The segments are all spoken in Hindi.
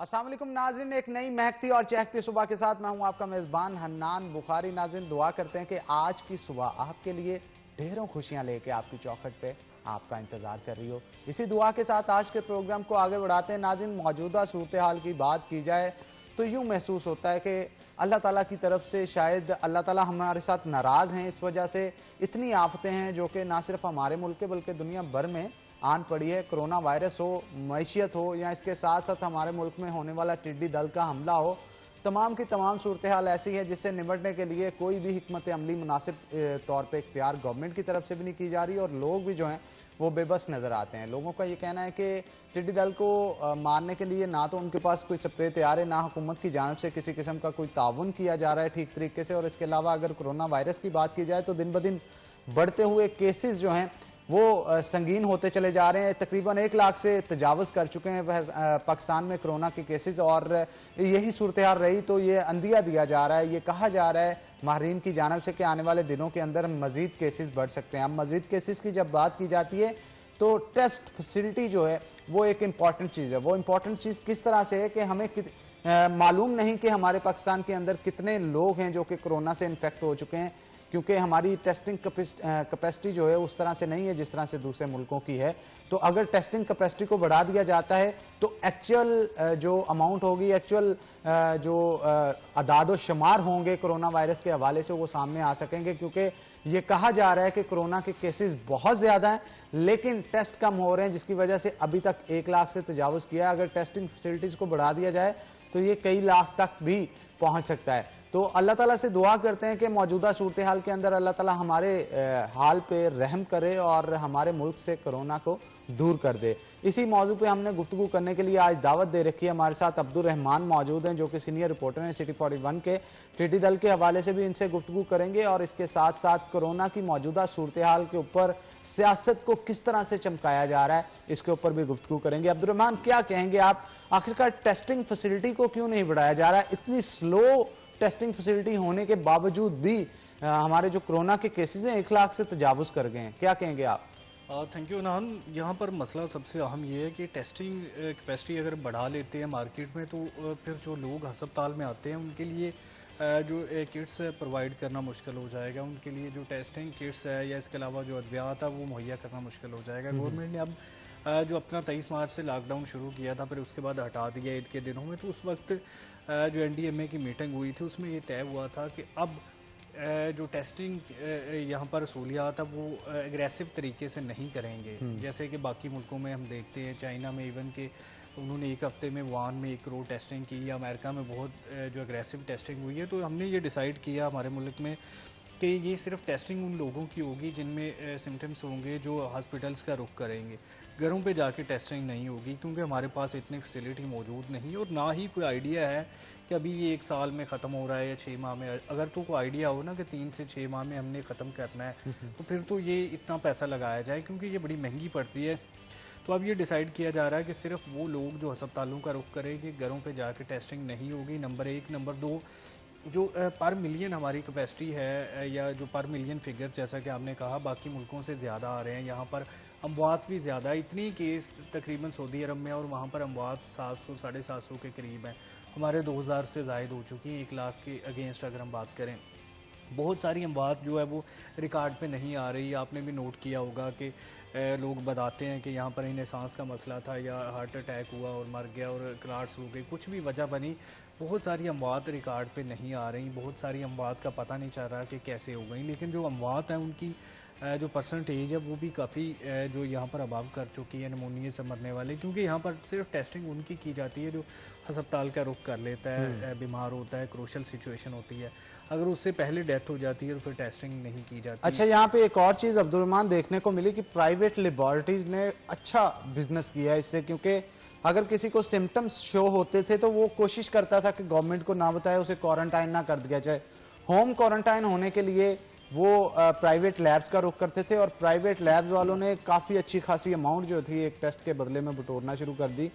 अस्सलाम वालेकुम नाज़रीन, एक नई महकती और चहकती सुबह के साथ मैं हूं आपका मेजबान हन्नान बुखारी। नाज़रीन, दुआ करते हैं कि आज की सुबह आपके लिए ढेरों खुशियां लेके आपकी चौखट पे आपका इंतजार कर रही हो। इसी दुआ के साथ आज के प्रोग्राम को आगे बढ़ाते हैं। नाज़रीन, मौजूदा सूरत हाल की बात की जाए तो यूं महसूस होता है कि अल्लाह ताला की तरफ से शायद अल्लाह ताला हमारे साथ नाराज हैं। इस वजह से इतनी आफतें हैं जो कि ना सिर्फ हमारे मुल्क के बल्कि दुनिया भर में आन पड़ी है। कोरोना वायरस हो, मैशियत हो, या इसके साथ साथ हमारे मुल्क में होने वाला टिड्डी दल का हमला हो, तमाम की तमाम सूरत हाल ऐसी है जिससे निपटने के लिए कोई भी हिकमत अमली मुनासिब तौर पर इख्तियार गवर्नमेंट की तरफ से भी नहीं की जा रही और लोग भी जो हैं वो बेबस नजर आते हैं। लोगों का ये कहना है कि टिड्डी दल को मारने के लिए ना तो उनके पास कोई स्प्रे तैयार है, ना हुकूमत की जानिब से किसी किस्म का कोई ताउन किया जा रहा है ठीक तरीके से। और इसके अलावा अगर कोरोना वायरस की बात की जाए तो दिन ब दिन बढ़ते हुए केसेस जो हैं वो संगीन होते चले जा रहे हैं। तकरीबन 1 लाख से तजावज़ कर चुके हैं पाकिस्तान में कोरोना के केसेस, और यही सूरत हाल रही तो ये अंदिया दिया जा रहा है। ये कहा जा रहा है माहरीन की जानिब से कि आने वाले दिनों के अंदर मजीद केसेस बढ़ सकते हैं। अब मजीद केसेस की जब बात की जाती है तो टेस्ट फैसिलिटी जो है वो एक इंपॉर्टेंट चीज़ है। वो इंपॉर्टेंट चीज़ किस तरह से है कि हमें मालूम नहीं कि हमारे पाकिस्तान के अंदर कितने लोग हैं जो कि कोरोना से इन्फेक्ट हो चुके हैं, क्योंकि हमारी टेस्टिंग कैपेसिटी जो है उस तरह से नहीं है जिस तरह से दूसरे मुल्कों की है। तो अगर टेस्टिंग कैपेसिटी को बढ़ा दिया जाता है तो एक्चुअल जो अमाउंट होगी, एक्चुअल जो अदाद शुमार होंगे कोरोना वायरस के हवाले से वो सामने आ सकेंगे। क्योंकि ये कहा जा रहा है कि कोरोना के केसेस बहुत ज्यादा हैं लेकिन टेस्ट कम हो रहे हैं, जिसकी वजह से अभी तक 1 लाख से तजावुज किया। अगर टेस्टिंग फैसिलिटीज को बढ़ा दिया जाए तो ये कई लाख तक भी पहुंच सकता है। तो अल्लाह ताला से दुआ करते हैं कि मौजूदा सूरत हाल के अंदर अल्लाह ताला हमारे हाल पे रहम करे और हमारे मुल्क से कोरोना को दूर कर दे। इसी मौजू पे हमने गुफ्तगू करने के लिए आज दावत दे रखी है। हमारे साथ अब्दुल रहमान मौजूद हैं जो कि सीनियर रिपोर्टर हैं सिटी 41 के। टिड्डी दल के हवाले से भी इनसे गुफ्तगू करेंगे और इसके साथ साथ कोरोना की मौजूदा सूरत हाल के ऊपर सियासत को किस तरह से चमकाया जा रहा है इसके ऊपर भी गुफ्तगू करेंगे। अब्दुल रहमान, क्या कहेंगे आप, आखिरकार टेस्टिंग फैसिलिटी को क्यों नहीं बढ़ाया जा रहा है? इतनी स्लो टेस्टिंग फैसिलिटी होने के बावजूद भी हमारे जो कोरोना के केसेस हैं 1 लाख से तजावुज कर गए हैं, क्या कहेंगे आप? थैंक यू नान। यहाँ पर मसला सबसे अहम ये है कि टेस्टिंग कैपेसिटी अगर बढ़ा लेते हैं मार्केट में तो फिर जो लोग अस्पताल में आते हैं उनके लिए जो किट्स प्रोवाइड करना मुश्किल हो जाएगा। उनके लिए जो टेस्टिंग किट्स है या इसके अलावा जो अद्वियात है वो मुहैया करना मुश्किल हो जाएगा। गवर्नमेंट ने अब जो अपना 23 मार्च से लॉकडाउन शुरू किया था फिर उसके बाद हटा दिया ईद के दिनों में, तो उस वक्त जो एनडीएमए की मीटिंग हुई थी उसमें ये तय हुआ था कि अब जो टेस्टिंग यहाँ पर सहूलियात है वो एग्रेसिव तरीके से नहीं करेंगे जैसे कि बाकी मुल्कों में हम देखते हैं। चाइना में इवन के उन्होंने 1 हफ्ते में वुहान में 1 करोड़ टेस्टिंग की, या अमेरिका में बहुत जो एग्रेसिव टेस्टिंग हुई है। तो हमने ये डिसाइड किया हमारे मुल्क में कि ये सिर्फ टेस्टिंग उन लोगों की होगी जिनमें सिम्टम्स होंगे जो हॉस्पिटल्स का रुख करेंगे। घरों पे जाके टेस्टिंग नहीं होगी क्योंकि हमारे पास इतनी फैसिलिटी मौजूद नहीं और ना ही कोई आइडिया है कि अभी ये 1 साल में ख़त्म हो रहा है या 6 माह में। अगर तो कोई आइडिया हो ना कि 3 से 6 माह में हमने ख़त्म करना है तो फिर तो ये इतना पैसा लगाया जाए क्योंकि ये बड़ी महंगी पड़ती है। तो अब ये डिसाइड किया जा रहा है कि सिर्फ वो लोग जो अस्पतालों का रुख करेंगे, घरों पे जाके टेस्टिंग नहीं होगी, नंबर 1। नंबर 2, जो पर मिलियन हमारी कैपेसिटी है या जो पर मिलियन फिगर जैसा कि आपने कहा बाकी मुल्कों से ज़्यादा आ रहे हैं, यहाँ पर अमवात भी ज़्यादा है। इतनी केस तकरीबन सऊदी अरब में और वहाँ पर अमवात 700 साढ़े 700 के करीब हैं। हमारे 2000 से ज़ायद हो चुकी है 1 लाख के अगेंस्ट अगर हम बात करें। बहुत सारी अमवात जो है वो रिकॉर्ड पे नहीं आ रही। आपने भी नोट किया होगा कि लोग बताते हैं कि यहाँ पर इन्हें सांस का मसला था या हार्ट अटैक हुआ और मर गया और क्लाट्स हो गई, कुछ भी वजह बनी। बहुत सारी अमवात रिकॉर्ड पे नहीं आ रही, बहुत सारी अमवात का पता नहीं चल रहा कि कैसे हो गई। लेकिन जो अमवात हैं उनकी जो परसेंटेज है वो भी काफ़ी जो यहाँ पर अबाव कर चुकी है नमूनिया से मरने वाले, क्योंकि यहाँ पर सिर्फ टेस्टिंग उनकी की जाती है जो अस्पताल का रुख कर लेता है, बीमार होता है, क्रूशल सिचुएशन होती है। अगर उससे पहले डेथ हो जाती है तो फिर टेस्टिंग नहीं की जाती। अच्छा, यहाँ पे एक और चीज अब्दुल रहमान देखने को मिली कि प्राइवेट लेबोरेटरीज ने अच्छा बिजनेस किया है इससे, क्योंकि अगर किसी को सिम्टम्स शो होते थे तो वो कोशिश करता था कि गवर्नमेंट को ना बताए, उसे क्वारंटाइन ना कर दिया जाए। होम क्वारंटाइन होने के लिए वो प्राइवेट लैब्स का रुख करते थे और प्राइवेट लैब्स वालों ने काफी अच्छी खासी अमाउंट जो थी एक टेस्ट के बदले में बटोरना शुरू कर दी।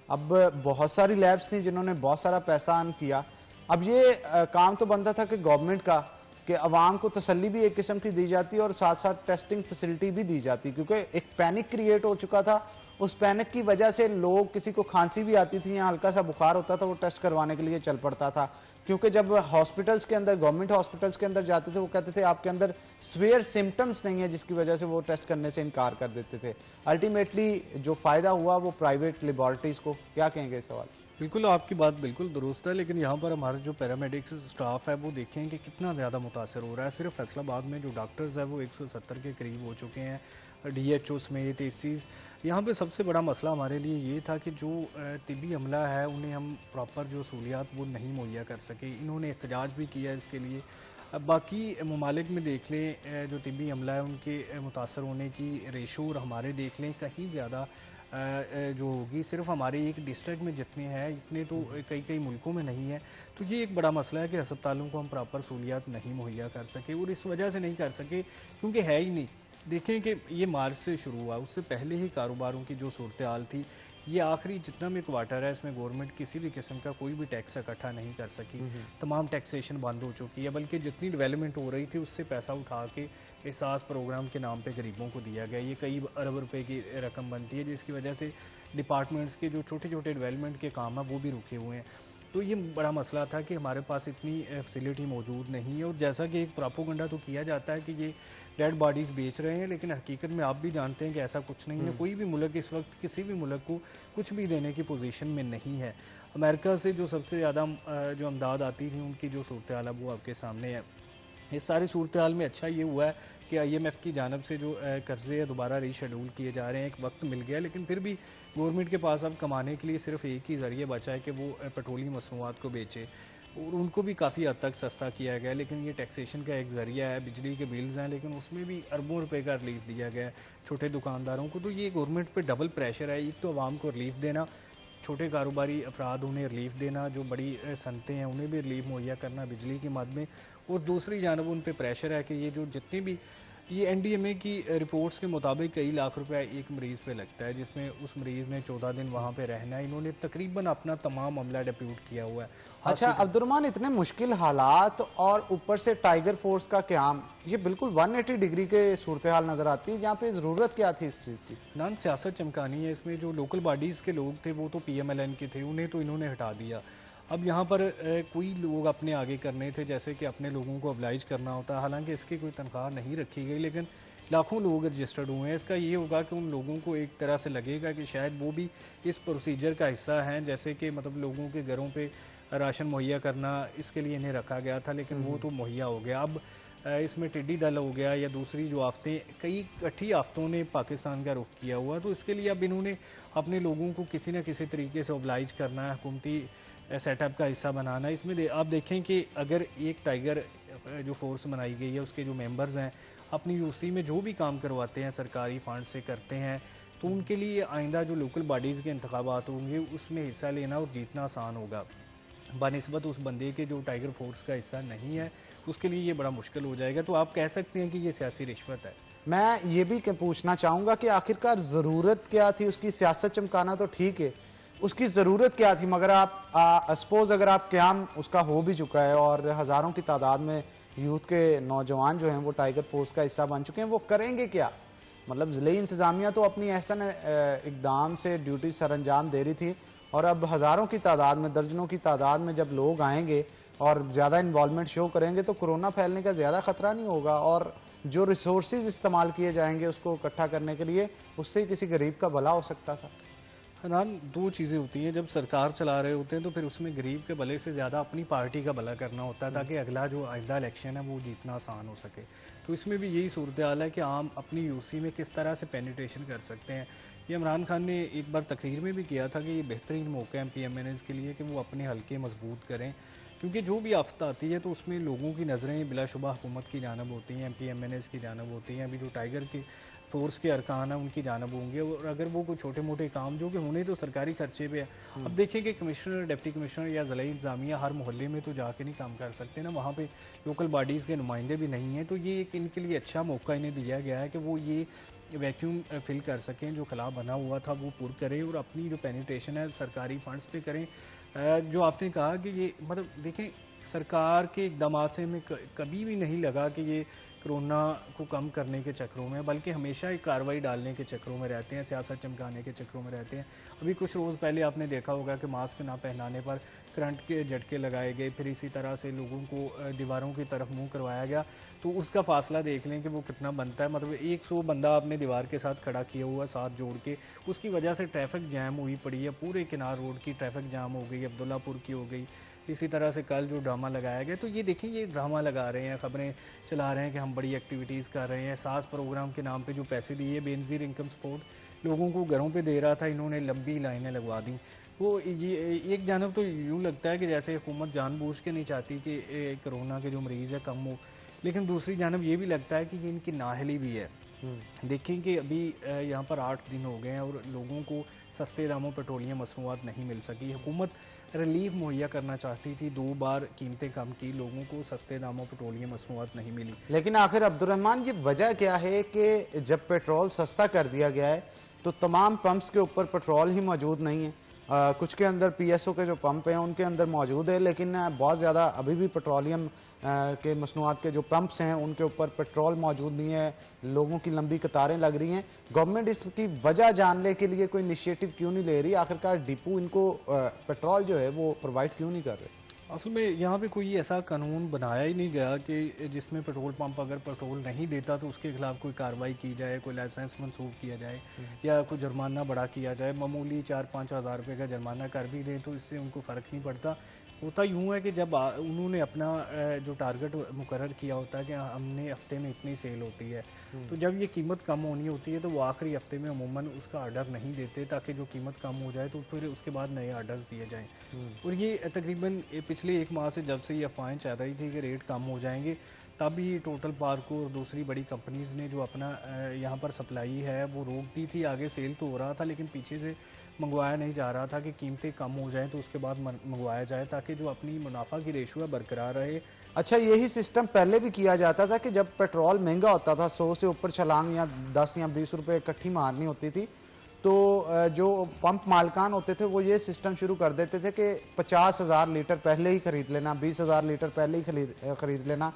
अब बहुत सारी लैब्स थी जिन्होंने बहुत सारा पैसा अर्न किया। अब ये काम तो बनता था कि गवर्नमेंट का कि अवाम को तसल्ली भी एक किस्म की दी जाती और साथ साथ टेस्टिंग फैसिलिटी भी दी जाती, क्योंकि एक पैनिक क्रिएट हो चुका था उस पैनिक की वजह से लोग, किसी को खांसी भी आती थी या हल्का सा बुखार होता था, वो टेस्ट करवाने के लिए चल पड़ता था। क्योंकि जब हॉस्पिटल्स के अंदर, गवर्नमेंट हॉस्पिटल्स के अंदर जाते थे, वो कहते थे आपके अंदर सीवियर सिम्टम्स नहीं है, जिसकी वजह से वो टेस्ट करने से इनकार कर देते थे। अल्टीमेटली जो फायदा हुआ वो प्राइवेट लेबोरेटरीज को। क्या कहेंगे इस सवाल? बिल्कुल, आपकी बात बिल्कुल दुरुस्त है, लेकिन यहाँ पर हमारा जो पैरामेडिक्स स्टाफ है वो देखें कि कितना ज़्यादा मुतासर हो रहा है। सिर्फ फैसलाबाद में जो डॉक्टर्स हैं वो 170 के करीब हो चुके हैं, डीएचओ समेत एसीज। यहाँ पे सबसे बड़ा मसला हमारे लिए ये था कि जो तिब्बी अमला है उन्हें हम प्रॉपर जो सहूलियात वो नहीं मुहैया कर सके। इन्होंने एहतजाज भी किया इसके लिए। अब बाकी ममालिक में देख लें, जो तिब्बी अमला है उनके मुतासर होने की रेशो और हमारे देख लें, कहीं ज़्यादा जो होगी। सिर्फ हमारे एक डिस्ट्रिक्ट में जितने हैं इतने तो कई कई मुल्कों में नहीं है। तो ये एक बड़ा मसला है कि अस्पतालों को हम प्रॉपर सहूलियात नहीं मुहैया कर सके, और इस वजह से नहीं कर सके क्योंकि है ही नहीं। देखें कि ये मार्च से शुरू हुआ, उससे पहले ही कारोबारों की जो सूरत हाल थी, ये आखिरी जितना भी क्वार्टर है इसमें गवर्नमेंट किसी भी किस्म का कोई भी टैक्स इकट्ठा नहीं कर सकी। तमाम टैक्सेशन बंद हो चुकी है, बल्कि जितनी डेवलपमेंट हो रही थी उससे पैसा उठा के एहसास प्रोग्राम के नाम पे गरीबों को दिया गया। ये कई अरब रुपए की रकम बनती है, जिसकी वजह से डिपार्टमेंट्स के जो छोटे छोटे डेवलपमेंट के काम है वो भी रुके हुए हैं। तो ये बड़ा मसला था कि हमारे पास इतनी फैसिलिटी मौजूद नहीं है। और जैसा कि एक प्रोपोगंडा तो किया जाता है कि ये डेड बॉडीज़ बेच रहे हैं, लेकिन हकीकत में आप भी जानते हैं कि ऐसा कुछ नहीं है। कोई भी मुल्क इस वक्त किसी भी मुल्क को कुछ भी देने की पोजीशन में नहीं है। अमेरिका से जो सबसे ज़्यादा जो अमदाद आती थी उनकी जो सूरत हाल है वो आपके सामने है। इस सारी सूरत हाल में अच्छा ये हुआ है कि आईएमएफ की जानब से जो कर्जे है दोबारा रीशेड्यूल किए जा रहे हैं। एक वक्त मिल गया, लेकिन फिर भी गवर्नमेंट के पास अब कमाने के लिए सिर्फ एक ही जरिए बचा है कि वो पेट्रोलियम मसनूआत को बेचे, और उनको भी काफ़ी हद तक सस्ता किया गया। लेकिन ये टैक्सेशन का एक जरिया है। बिजली के बिल्स हैं, लेकिन उसमें भी अरबों रुपए का रिलीफ दिया गया है छोटे दुकानदारों को। तो ये गवर्नमेंट पे डबल प्रेशर है। एक तो आवाम को रिलीफ देना, छोटे कारोबारी अफराद उन्हें रिलीफ देना, जो बड़ी सनतें हैं उन्हें भी रिलीफ मुहैया करना बिजली की मद में, और दूसरी जानब उन पर प्रेशर है कि ये जो जितनी भी ये एनडीएमए की रिपोर्ट्स के मुताबिक कई लाख रुपए एक मरीज़ पे लगता है, जिसमें उस मरीज़ ने 14 दिन वहाँ पे रहना है। इन्होंने तकरीबन अपना तमाम मामला डिप्यूट किया हुआ है अच्छा हॉस्पिटल। अब्दुर्रहमान, इतने मुश्किल हालात और ऊपर से टाइगर फोर्स का क्याम, ये बिल्कुल 180 डिग्री के सूरत हाल नजर आती है, जहाँ पे जरूरत क्या थी इस चीज की? नान सियासत चमकानी है इसमें। जो लोकल बॉडीज़ के लोग थे वो तो पीएमएलएन के थे, उन्हें तो इन्होंने हटा दिया। अब यहाँ पर कोई लोग अपने आगे करने थे, जैसे कि अपने लोगों को अब्लाइज करना होता है। हालांकि इसकी कोई तनख्वाह नहीं रखी गई, लेकिन लाखों लोग रजिस्टर्ड हुए हैं। इसका ये होगा कि उन लोगों को एक तरह से लगेगा कि शायद वो भी इस प्रोसीजर का हिस्सा हैं, जैसे कि मतलब लोगों के घरों पे राशन मुहैया करना, इसके लिए इन्हें रखा गया था, लेकिन वो तो मुहैया हो गया। अब इसमें टिड्डी दल हो गया या दूसरी जो आफतें, कई इकट्ठी आफतों ने पाकिस्तान का रुख किया हुआ, तो इसके लिए अब इन्होंने अपने लोगों को किसी न किसी तरीके से ओबलाइज करना है, हुकूमती सेटअप का हिस्सा बनाना है। इसमें आप देखें कि अगर एक टाइगर जो फोर्स बनाई गई है उसके जो मेंबर्स हैं अपनी यूसी में जो भी काम करवाते हैं सरकारी फंड से करते हैं, तो उनके लिए आइंदा जो लोकल बॉडीज़ के इंतखाबात होंगे उसमें हिस्सा लेना और जीतना आसान होगा, बनिस्बत उस बंदे के जो टाइगर फोर्स का हिस्सा नहीं है उसके लिए ये बड़ा मुश्किल हो जाएगा। तो आप कह सकते हैं कि ये सियासी रिश्वत है। मैं ये भी पूछना चाहूंगा कि आखिरकार जरूरत क्या थी उसकी? सियासत चमकाना तो ठीक है, उसकी जरूरत क्या थी? मगर आप सपोज अगर आप क्याम उसका हो भी चुका है और हजारों की तादाद में यूथ के नौजवान जो हैं वो टाइगर फोर्स का हिस्सा बन चुके हैं, वो करेंगे क्या? मतलब जिले इंतजामिया तो अपनी ऐसा इकदाम से ड्यूटी सरअंजाम दे रही थी, और अब हजारों की तादाद में, दर्जनों की तादाद में जब लोग आएंगे और ज्यादा इन्वॉल्वमेंट शो करेंगे तो कोरोना फैलने का ज्यादा खतरा नहीं होगा, और जो रिसोर्सेज इस्तेमाल किए जाएंगे उसको इकट्ठा करने के लिए, उससे ही किसी गरीब का भला हो सकता था। हनान, दो चीज़ें होती हैं। जब सरकार चला रहे होते हैं तो फिर उसमें गरीब के भले से ज़्यादा अपनी पार्टी का भला करना होता है, ताकि अगला जो आइंदा इलेक्शन है वो जीतना आसान हो सके। तो इसमें भी यही सूरत हाल है कि आम अपनी यूसी में किस तरह से पेनिट्रेशन कर सकते हैं। ये इमरान खान ने एक बार तकरीर में भी किया था कि ये बेहतरीन मौका है पीएमएनएस के लिए कि वो अपने हल्के मजबूत करें, क्योंकि जो भी आफत आती है तो उसमें लोगों की नज़रें बिलाशुबा हुकूमत की जानब होती हैं, पीएमएनएस की जानब होती हैं। अभी जो टाइगर की फोर्स के अरकान हैं उनकी जानब होंगे, और अगर वो कोई छोटे मोटे काम जो कि होने तो सरकारी खर्चे पे है। अब देखिए कि कमिश्नर, डिप्टी कमिश्नर या ज़िला इंतजामिया हर मोहल्ले में तो जाके नहीं काम कर सकते ना, वहाँ पे लोकल बॉडीज़ के नुमाइंदे भी नहीं हैं। तो ये एक इनके लिए अच्छा मौका इन्हें दिया गया है कि वो ये वैक्यूम फिल कर सकें, जो खला बना हुआ था वो पूर करें, और अपनी जो पेनिट्रेशन है सरकारी फंड्स पे करें। जो आपने कहा कि ये मतलब देखें, सरकार के इकदाम से हमें कभी भी नहीं लगा कि ये कोरोना को कम करने के चक्करों में, बल्कि हमेशा एक कार्रवाई डालने के चक्करों में रहते हैं, सियासत चमकाने के चक्करों में रहते हैं। अभी कुछ रोज़ पहले आपने देखा होगा कि मास्क ना पहनाने पर करंट के झटके लगाए गए, फिर इसी तरह से लोगों को दीवारों की तरफ मुंह करवाया गया। तो उसका फासला देख लें कि वो कितना बनता है, मतलब 100 बंदा आपने दीवार के साथ खड़ा किया हुआ साथ जोड़ के, उसकी वजह से ट्रैफिक जैम हुई पड़ी है, पूरे किनार रोड की ट्रैफिक जाम हो गई, अब्दुल्लापुर की हो गई। इसी तरह से कल जो ड्रामा लगाया गया, तो ये देखिए ये ड्रामा लगा रहे हैं, खबरें चला रहे हैं कि हम बड़ी एक्टिविटीज़ कर रहे हैं। सास प्रोग्राम के नाम पे जो पैसे दिए, बेनज़ीर इनकम सपोर्ट लोगों को घरों पे दे रहा था, इन्होंने लंबी लाइनें लगवा दी। तो ये एक जानब तो यूँ लगता है कि जैसे हुकूमत जानबूझ के नहीं चाहती कि कोरोना के जो मरीज़ है कम हो, लेकिन दूसरी जानब ये भी लगता है कि ये इनकी नाअहली भी है। देखें कि अभी यहाँ पर 8 दिन हो गए हैं और लोगों को सस्ते दामों पेट्रोलियम मसनूआत नहीं मिल सकी। हुकूमत रिलीफ मुहैया करना चाहती थी, 2 बार कीमतें कम की, लोगों को सस्ते दामों पेट्रोलियम मसनूआत नहीं मिली। लेकिन आखिर अब्दुर्रहमान ये वजह क्या है कि जब पेट्रोल सस्ता कर दिया गया है तो तमाम पंप्स के ऊपर पेट्रोल ही मौजूद नहीं है। कुछ के अंदर पीएसओ के जो पंप हैं उनके अंदर मौजूद है, लेकिन बहुत ज़्यादा अभी भी पेट्रोलियम के मसनूआत के जो पंप्स हैं उनके ऊपर पेट्रोल मौजूद नहीं है। लोगों की लंबी कतारें लग रही हैं। गवर्नमेंट इसकी वजह जानने के लिए कोई इनिशिएटिव क्यों नहीं ले रही? आखिरकार डिपो इनको पेट्रोल जो है वो प्रोवाइड क्यों नहीं कर रहे? असल में यहाँ पे कोई ऐसा कानून बनाया ही नहीं गया कि जिसमें पेट्रोल पंप अगर पेट्रोल नहीं देता तो उसके खिलाफ कोई कार्रवाई की जाए, कोई लाइसेंस मंसूख किया जाए या कोई जुर्माना बढ़ा किया जाए। मामूली 4-5 हज़ार रुपये का जुर्माना कर भी दें तो इससे उनको फ़र्क नहीं पड़ता। होता यूँ है कि जब उन्होंने अपना जो टारगेट मुकर्रर किया होता है कि हमने हफ्ते में इतनी सेल होती है, तो जब ये कीमत कम होनी होती है तो वो आखिरी हफ्ते में अमूमन उसका ऑर्डर नहीं देते ताकि जो कीमत कम हो जाए तो फिर उसके बाद नए ऑर्डर्स दिए जाएँ। और ये तकरीबन पिछले 1 माह से जब से ये अफवाहें चल रही थी कि रेट कम हो जाएंगे, तब ही टोटल पार्क और दूसरी बड़ी कंपनीज़ ने जो अपना यहाँ पर सप्लाई है वो रोक दी थी। आगे सेल तो हो रहा था लेकिन पीछे से मंगवाया नहीं जा रहा था कि कीमतें कम हो जाएं तो उसके बाद मंगवाया जाए ताकि जो अपनी मुनाफा की रेशो है बरकरार रहे। अच्छा, यही सिस्टम पहले भी किया जाता था कि जब पेट्रोल महंगा होता था, 100 से ऊपर छलांग या 10 या 20 रुपए इकट्ठी मारनी होती थी, तो जो पंप मालकान होते थे वो ये सिस्टम शुरू कर देते थे कि 50,000 लीटर पहले ही खरीद लेना, 20,000 लीटर पहले ही खरीद लेना,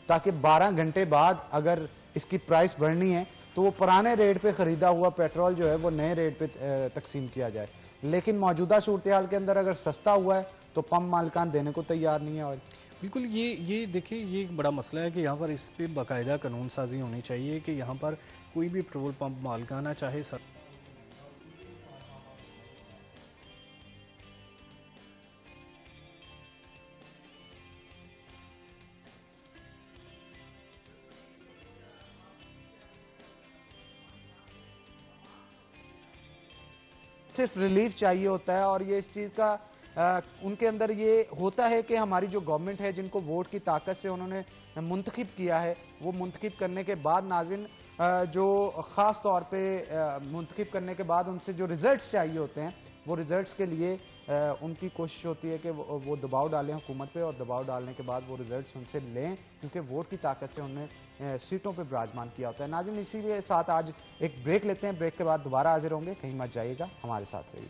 ताकि 12 घंटे बाद अगर इसकी प्राइस बढ़नी है तो वो पुराने रेट पे खरीदा हुआ पेट्रोल जो है वो नए रेट पे तकसीम किया जाए। लेकिन मौजूदा सूरत हाल के अंदर अगर सस्ता हुआ है तो पंप मालकान देने को तैयार नहीं है। और बिल्कुल ये देखिए ये एक बड़ा मसला है कि यहाँ पर इस पे बाकायदा कानून साजी होनी चाहिए कि यहाँ पर कोई भी पेट्रोल पंप मालिकाना चाहे सिर्फ रिलीफ चाहिए होता है। और ये इस चीज का उनके अंदर ये होता है कि हमारी जो गवर्नमेंट है जिनको वोट की ताकत से उन्होंने मुंतखब किया है, वो मुंतखब करने के बाद नाज़िन जो ख़ास तौर पे मुंतखब करने के बाद उनसे जो रिजल्ट्स चाहिए होते हैं वो रिजल्ट्स के लिए उनकी कोशिश होती है कि वो दबाव डालें हुकूमत पे, और दबाव डालने के बाद वो रिजल्ट्स उनसे लें क्योंकि वोट की ताकत से उन्हें सीटों पे विराजमान किया होता है। नाज़िन, इसी के साथ आज एक ब्रेक लेते हैं, ब्रेक के बाद दोबारा हाजिर होंगे, कहीं मत जाइएगा, हमारे साथ रहिए।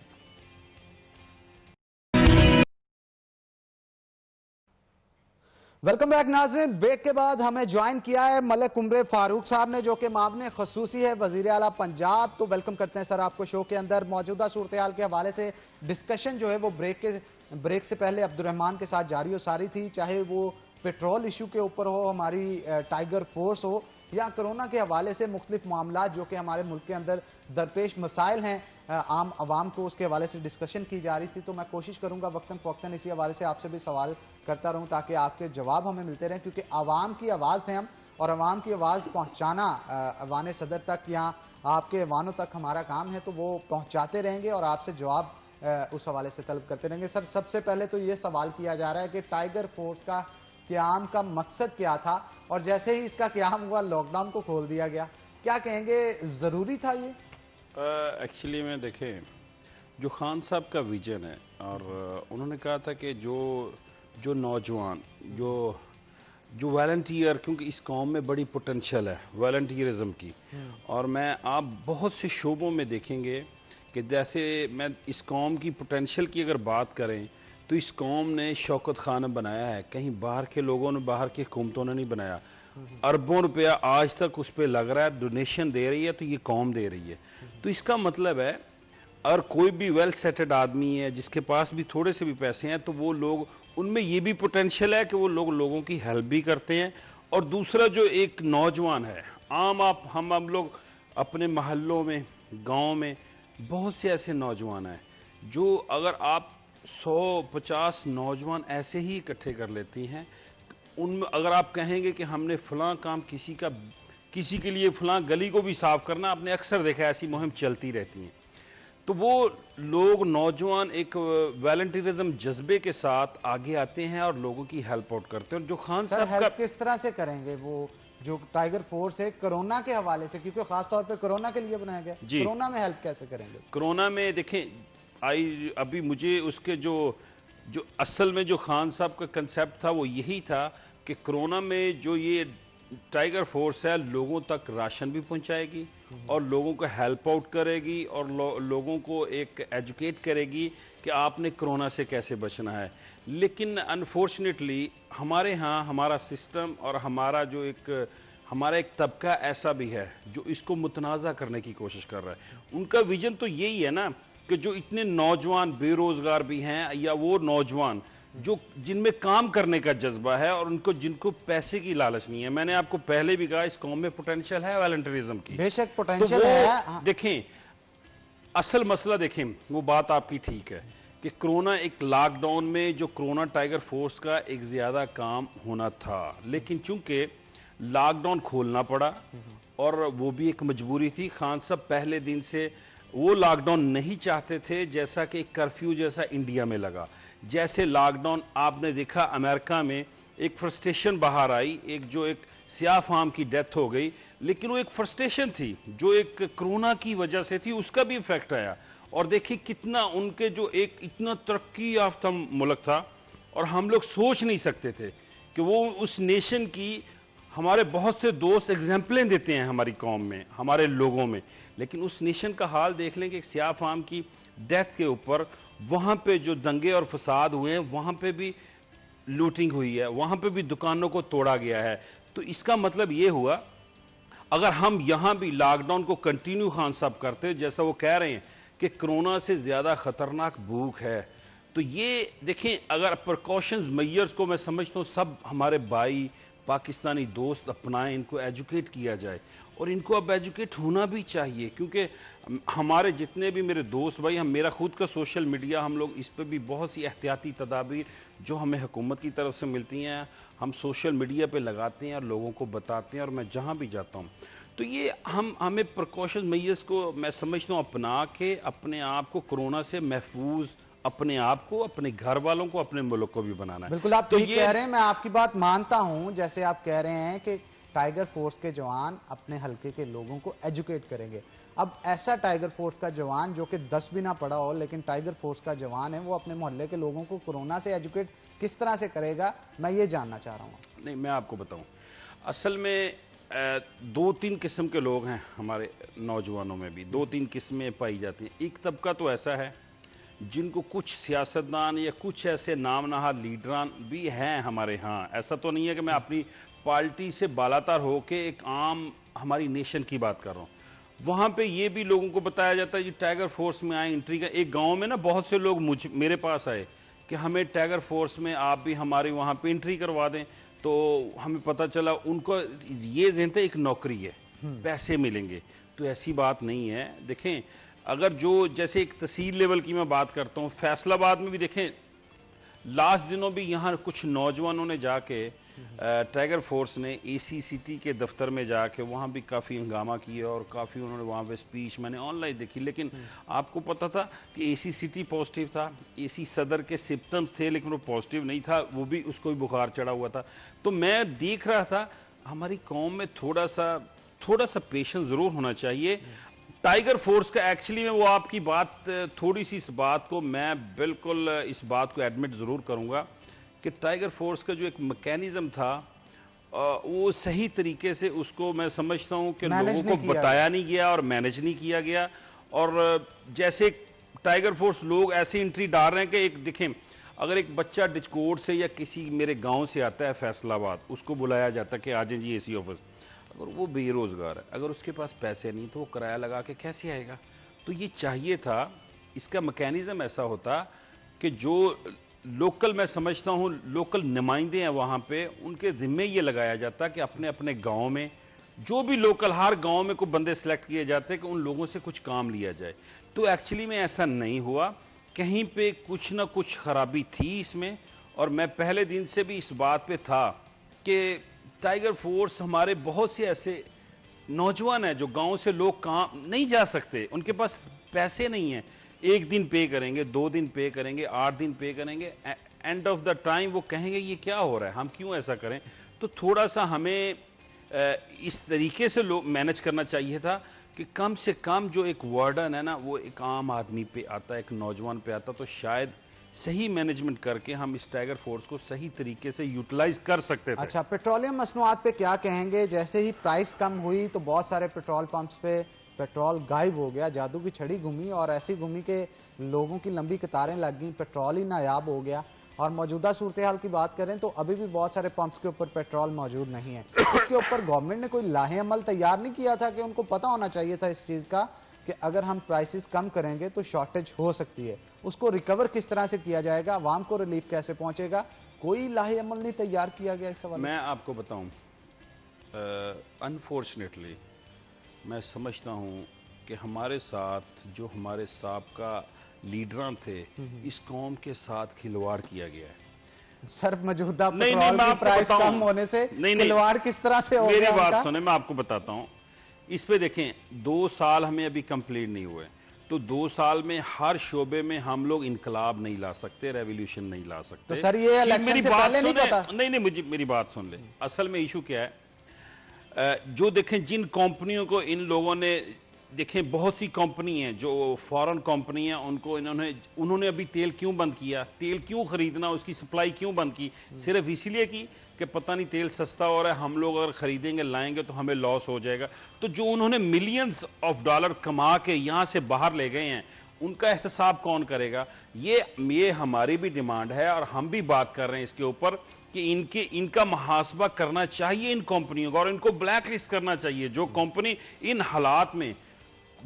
वेलकम बैक नाज़रीन। ब्रेक के बाद हमें ज्वाइन किया है मलिक उमर फारूक साहब ने, जो कि मामले खसूसी है वजीर आला पंजाब। तो वेलकम करते हैं सर आपको शो के अंदर। मौजूदा सूरत हाल के हवाले से डिस्कशन जो है वो ब्रेक से पहले अब्दुर्रहमान के साथ जारी हो सारी थी, चाहे वो पेट्रोल इशू के ऊपर हो, हमारी टाइगर फोर्स हो, या कोरोना के हवाले से मुख्तलिफ मामला जो कि हमारे मुल्क के अंदर दरपेश मसाइल हैं आम आवाम को, उसके हवाले से डिस्कशन की जा रही थी। तो मैं कोशिश करूंगा वक्तन फ़वक्तन इसी हवाले से आपसे भी सवाल करता रहूं ताकि आपके जवाब हमें मिलते रहें, क्योंकि आवाम की आवाज़ है हम, और आवाम की आवाज़ पहुंचाना अवान सदर तक या आपके अवानों तक हमारा काम है, तो वो पहुंचाते रहेंगे और आपसे जवाब उस हवाले से तलब करते रहेंगे। सर, सबसे पहले तो ये सवाल किया जा रहा है कि टाइगर फोर्स का क़याम का मकसद क्या था, और जैसे ही इसका क़याम हुआ लॉकडाउन को खोल दिया गया, क्या कहेंगे, ज़रूरी था ये? एक्चुअली में देखें, जो खान साहब का विजन है, और उन्होंने कहा था कि जो नौजवान जो वॉलंटियर, क्योंकि इस कौम में बड़ी पोटेंशियल है वॉलंटियरिज्म की, और आप बहुत से शोबों में देखेंगे कि जैसे मैं इस कौम की पोटेंशियल की अगर बात करें तो इस कौम ने शौकत खाना बनाया है, कहीं बाहर के लोगों ने, बाहर की हुकूमतों ने नहीं बनाया। अरबों रुपया आज तक उस पर लग रहा है, डोनेशन दे रही है तो ये कौम दे रही है। तो इसका मतलब है और कोई भी वेल सेटेड आदमी है जिसके पास भी थोड़े से भी पैसे हैं तो वो लोग, उनमें ये भी पोटेंशियल है कि वो लोग लोगों की हेल्प भी करते हैं। और दूसरा जो एक नौजवान है, आम आप हम लोग अपने मोहल्लों में, गांव में बहुत से ऐसे नौजवान हैं जो अगर आप 100-50 नौजवान ऐसे ही इकट्ठे कर लेती हैं, उनमें अगर आप कहेंगे कि हमने फलां काम किसी के लिए फलां गली को भी साफ करना, आपने अक्सर देखा ऐसी मुहिम चलती रहती हैं। तो वो लोग नौजवान एक वॉलंटियरिज्म जज्बे के साथ आगे आते हैं और लोगों की हेल्प आउट करते हैं। और जो खान साहब का किस तरह से करेंगे वो जो टाइगर फोर्स है कोरोना के हवाले से, क्योंकि खासतौर पे कोरोना के लिए बनाया गया, कोरोना में हेल्प कैसे करेंगे? कोरोना में देखें अभी मुझे उसके जो असल में जो खान साहब का कंसेप्ट था वो यही था कि कोरोना में जो ये टाइगर फोर्स है लोगों तक राशन भी पहुंचाएगी और लोगों को हेल्प आउट करेगी और लोगों को एक एजुकेट करेगी कि आपने कोरोना से कैसे बचना है। लेकिन अनफॉर्चुनेटली हमारे यहाँ हमारा सिस्टम और हमारा एक तबका ऐसा भी है जो इसको मुतनाज़ा करने की कोशिश कर रहा है। उनका विजन तो यही है ना कि जो इतने नौजवान बेरोजगार भी हैं या वो नौजवान जो जिनमें काम करने का जज्बा है और जिनको पैसे की लालच नहीं है। मैंने आपको पहले भी कहा इस कौम में पोटेंशियल है वॉलंटियरिज्म की, बेशक पोटेंशियल है। देखें असल मसला, देखें वो बात आपकी ठीक है कि कोरोना एक लॉकडाउन में जो कोरोना टाइगर फोर्स का एक ज्यादा काम होना था, लेकिन चूंकि लॉकडाउन खोलना पड़ा और वो भी एक मजबूरी थी। खान साहब पहले दिन से वो लॉकडाउन नहीं चाहते थे जैसा कि कर्फ्यू जैसा इंडिया में लगा। जैसे लॉकडाउन आपने देखा अमेरिका में एक फ्रस्ट्रेशन बाहर आई, एक सियाह फार्म की डेथ हो गई, लेकिन वो एक फ्रस्ट्रेशन थी जो एक कोरोना की वजह से थी, उसका भी इफेक्ट आया। और देखिए कितना उनके जो एक इतना तरक्की याफ्ता मुल्क था और हम लोग सोच नहीं सकते थे कि वो उस नेशन की, हमारे बहुत से दोस्त एग्जाम्पलें देते हैं हमारी कौम में, हमारे लोगों में, लेकिन उस नेशन का हाल देख लें कि सियाह फार्म की डेथ के ऊपर वहां पे जो दंगे और फसाद हुए हैं वहां पे भी लूटिंग हुई है, वहां पे भी दुकानों को तोड़ा गया है। तो इसका मतलब ये हुआ अगर हम यहां भी लॉकडाउन को कंटिन्यू खान साहब करते जैसा वो कह रहे हैं कि कोरोना से ज्यादा खतरनाक भूख है, तो ये देखें अगर प्रिकॉशंस मेजर्स को मैं समझता हूं सब हमारे भाई पाकिस्तानी दोस्त अपनाएं, इनको एजुकेट किया जाए और इनको अब एजुकेट होना भी चाहिए, क्योंकि हमारे जितने भी मेरे दोस्त भाई, मेरा खुद का सोशल मीडिया, हम लोग इस पर भी बहुत सी एहतियाती तदाबीर जो हमें हुकूमत की तरफ से मिलती हैं हम सोशल मीडिया पे लगाते हैं और लोगों को बताते हैं। और मैं जहां भी जाता हूं तो ये हमें प्रिकॉशन मेजर्स को मैं समझता हूं अपना के अपने आप को कोरोना से महफूज, अपने आप को, अपने घर वालों को, अपने मुल्क को भी बनाना है। बिल्कुल आप तो ये कह रहे हैं, मैं आपकी बात मानता हूं। जैसे आप कह रहे हैं कि टाइगर फोर्स के जवान अपने हलके के लोगों को एजुकेट करेंगे। अब ऐसा टाइगर फोर्स का जवान जो कि 10 भी ना पड़ा हो लेकिन टाइगर फोर्स का जवान है, वो अपने मोहल्ले के लोगों को कोरोना से एजुकेट किस तरह से करेगा, मैं ये जानना चाह रहा हूं। नहीं, मैं आपको बताऊं, असल में 2-3 किस्म के लोग हैं हमारे नौजवानों में भी, 2-3 किस्में पाई जाती हैं। एक तबका तो ऐसा है जिनको कुछ सियासतदान या कुछ ऐसे नाम नहा लीडरान भी हैं हमारे यहाँ, ऐसा तो नहीं है कि मैं अपनी पार्टी से बालातर होके एक आम हमारी नेशन की बात कर रहा हूँ। वहां पे ये भी लोगों को बताया जाता है कि टाइगर फोर्स में आए एंट्री का। एक गांव में ना बहुत से लोग मेरे पास आए कि हमें टाइगर फोर्स में आप भी हमारी वहां पे एंट्री करवा दें। तो हमें पता चला उनको ये ज़हन था एक नौकरी है, पैसे मिलेंगे, तो ऐसी बात नहीं है। देखें अगर जो जैसे एक तहसील लेवल की मैं बात करता हूं, फैसलाबाद में भी देखें लास्ट दिनों भी यहां कुछ नौजवानों ने जाके टाइगर फोर्स ने एसीसीटी के दफ्तर में जाके वहां भी काफी हंगामा किया और काफी उन्होंने वहां पे स्पीच मैंने ऑनलाइन देखी। लेकिन आपको पता था कि एसीसीटी पॉजिटिव था, एसी सदर के सिम्पटम्स थे लेकिन वो पॉजिटिव नहीं था, वो भी उसको भी बुखार चढ़ा हुआ था। तो मैं देख रहा था हमारी कौम में थोड़ा सा पेशेंस जरूर होना चाहिए। टाइगर फोर्स का एक्चुअली में वो आपकी बात थोड़ी सी, इस बात को मैं बिल्कुल इस बात को एडमिट जरूर करूंगा कि टाइगर फोर्स का जो एक मैकेनिज्म था वो सही तरीके से उसको मैं समझता हूं कि लोगों को बताया नहीं गया और मैनेज नहीं किया गया। और जैसे टाइगर फोर्स लोग ऐसी एंट्री डाल रहे हैं कि एक देखें अगर एक बच्चा डिस्कोर्ट से या किसी मेरे गांव से आता है फैसलाबाद, उसको बुलाया जाता है कि आ जाए जी एसी ऑफिस, अगर वो बेरोजगार है, अगर उसके पास पैसे नहीं तो वो किराया लगा के कैसे आएगा? तो ये चाहिए था, इसका मैकेनिज्म ऐसा होता कि जो लोकल, मैं समझता हूं लोकल नुमाइंदे हैं वहां पे, उनके जिम्मे ये लगाया जाता कि अपने अपने गांव में जो भी लोकल, हर गांव में कोई बंदे सिलेक्ट किए जाते कि उन लोगों से कुछ काम लिया जाए। तो एक्चुअली में ऐसा नहीं हुआ, कहीं पे कुछ ना कुछ खराबी थी इसमें। और मैं पहले दिन से भी इस बात पे था कि टाइगर फोर्स, हमारे बहुत से ऐसे नौजवान हैं जो गांव से लोग काम नहीं जा सकते, उनके पास पैसे नहीं है, एक दिन पे करेंगे, 2 दिन पे करेंगे, 8 दिन पे करेंगे, एंड ऑफ द टाइम वो कहेंगे ये क्या हो रहा है, हम क्यों ऐसा करें? तो थोड़ा सा हमें इस तरीके से लोग मैनेज करना चाहिए था कि कम से कम जो एक वार्डन है ना, वो एक आम आदमी पे आता, एक नौजवान पे आता, तो शायद सही मैनेजमेंट करके हम इस टाइगर फोर्स को सही तरीके से यूटिलाइज कर सकते थे। अच्छा, पेट्रोलियम मसनूआत पे क्या कहेंगे? जैसे ही प्राइस कम हुई तो बहुत सारे पेट्रोल पंप्स पे पेट्रोल गायब हो गया, जादू की छड़ी घूमी और ऐसी घूमी कि लोगों की लंबी कतारें लग गई, पेट्रोल ही नायाब हो गया। और मौजूदा सूरत हाल की बात करें तो अभी भी बहुत सारे पंप्स के ऊपर पेट्रोल मौजूद नहीं है। इसके ऊपर गवर्नमेंट ने कोई लाहे अमल तैयार नहीं किया था कि उनको पता होना चाहिए था इस चीज का कि अगर हम प्राइसेस कम करेंगे तो शॉर्टेज हो सकती है, उसको रिकवर किस तरह से किया जाएगा, आवाम को रिलीफ कैसे पहुंचेगा? कोई लाहे अमल नहीं तैयार किया गया इस सवाल। मैं आपको बताऊं, अनफॉर्चुनेटली मैं समझता हूं कि हमारे साथ जो हमारे साबका लीडर थे, इस कौम के साथ खिलवाड़ किया गया है। सर, मौजूदा नहीं, पेट्रोल मैं की आपको प्राइस बताऊं। कम होने से नहीं, खिलवाड़ किस तरह से हो मेरी गया बात उनका? सुने, मैं आपको बताता हूं। इस पे देखें, 2 साल हमें अभी कंप्लीट नहीं हुए, तो 2 साल में हर शोबे में हम लोग इनकलाब नहीं ला सकते, रेवोल्यूशन नहीं ला सकते। तो सर, ये इलेक्शन से पहले नहीं पता? नहीं, मुझे मेरी बात सुन ले। असल में इशू क्या है, जो देखें जिन कंपनियों को इन लोगों ने, देखें बहुत सी कंपनी हैं जो फॉरेन कंपनी है, उनको उन्होंने अभी तेल क्यों बंद किया, तेल क्यों खरीदना, उसकी सप्लाई क्यों बंद की? सिर्फ इसीलिए की कि पता नहीं तेल सस्ता हो रहा है, हम लोग अगर खरीदेंगे लाएंगे तो हमें लॉस हो जाएगा। तो जो उन्होंने मिलियंस ऑफ डॉलर कमा के यहां से बाहर ले गए हैं, उनका एहतसाब कौन करेगा? ये हमारी भी डिमांड है और हम भी बात कर रहे हैं इसके ऊपर कि इनका मुहासबा करना चाहिए इन कंपनियों का, और इनको ब्लैक लिस्ट करना चाहिए। जो कंपनी इन हालात में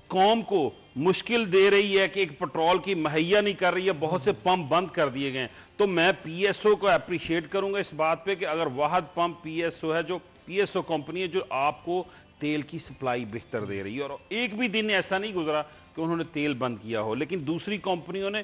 कौम को मुश्किल दे रही है कि एक पेट्रोल की मुहैया नहीं कर रही है, बहुत से पंप बंद कर दिए गए, तो मैं पीएसओ को अप्रिशिएट करूंगा इस बात पे कि अगर वाहद पंप पीएसओ है, जो पीएसओ कंपनी है जो आपको तेल की सप्लाई बेहतर दे रही है, और एक भी दिन ऐसा नहीं गुजरा कि उन्होंने तेल बंद किया हो। लेकिन दूसरी कंपनियों ने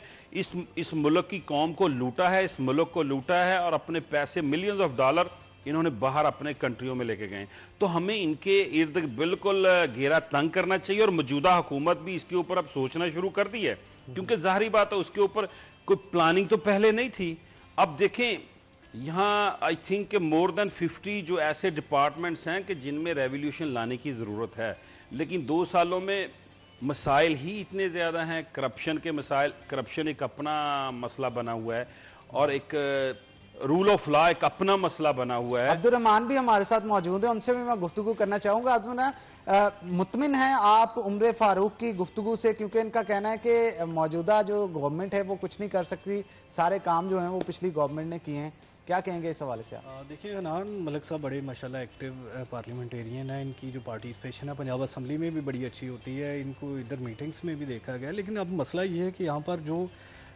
इस मुल्क की कौम को लूटा है, इस मुल्क को लूटा है, और अपने पैसे मिलियंस ऑफ डॉलर इन्होंने बाहर अपने कंट्रियों में लेके गए। तो हमें इनके इर्द बिल्कुल घेरा तंग करना चाहिए, और मौजूदा हुकूमत भी इसके ऊपर अब सोचना शुरू कर दी है, क्योंकि जाहिर बात है उसके ऊपर कोई प्लानिंग तो पहले नहीं थी। अब देखें, यहां आई थिंक मोर देन 50 जो ऐसे डिपार्टमेंट्स हैं कि जिनमें रेवोल्यूशन लाने की जरूरत है, लेकिन 2 सालों में मसाइल ही इतने ज्यादा हैं, करप्शन के मसाइल, करप्शन एक अपना मसला बना हुआ है, और एक रूल ऑफ लॉ एक अपना मसला बना हुआ है। अब्दुल रहमान भी हमारे साथ मौजूद है, उनसे भी मैं गुफ्तगू करना चाहूंगा। अब्दुल रहमान, मुतमिन हैं आप उम्र फारूक की गुफ्तगू से, क्योंकि इनका कहना है कि मौजूदा जो गवर्नमेंट है वो कुछ नहीं कर सकती, सारे काम जो हैं वो पिछली गवर्नमेंट ने किए हैं, क्या कहेंगे इस हवाले से आप? देखिए, हनान मलिक साहब बड़े माशाल्लाह एक्टिव पार्लियामेंटेरियन है, इनकी जो पार्टिसिपेशन है पंजाब असम्बली में भी बड़ी अच्छी होती है, इनको इधर मीटिंग्स में भी देखा गया। लेकिन अब मसला ये है कि यहाँ पर जो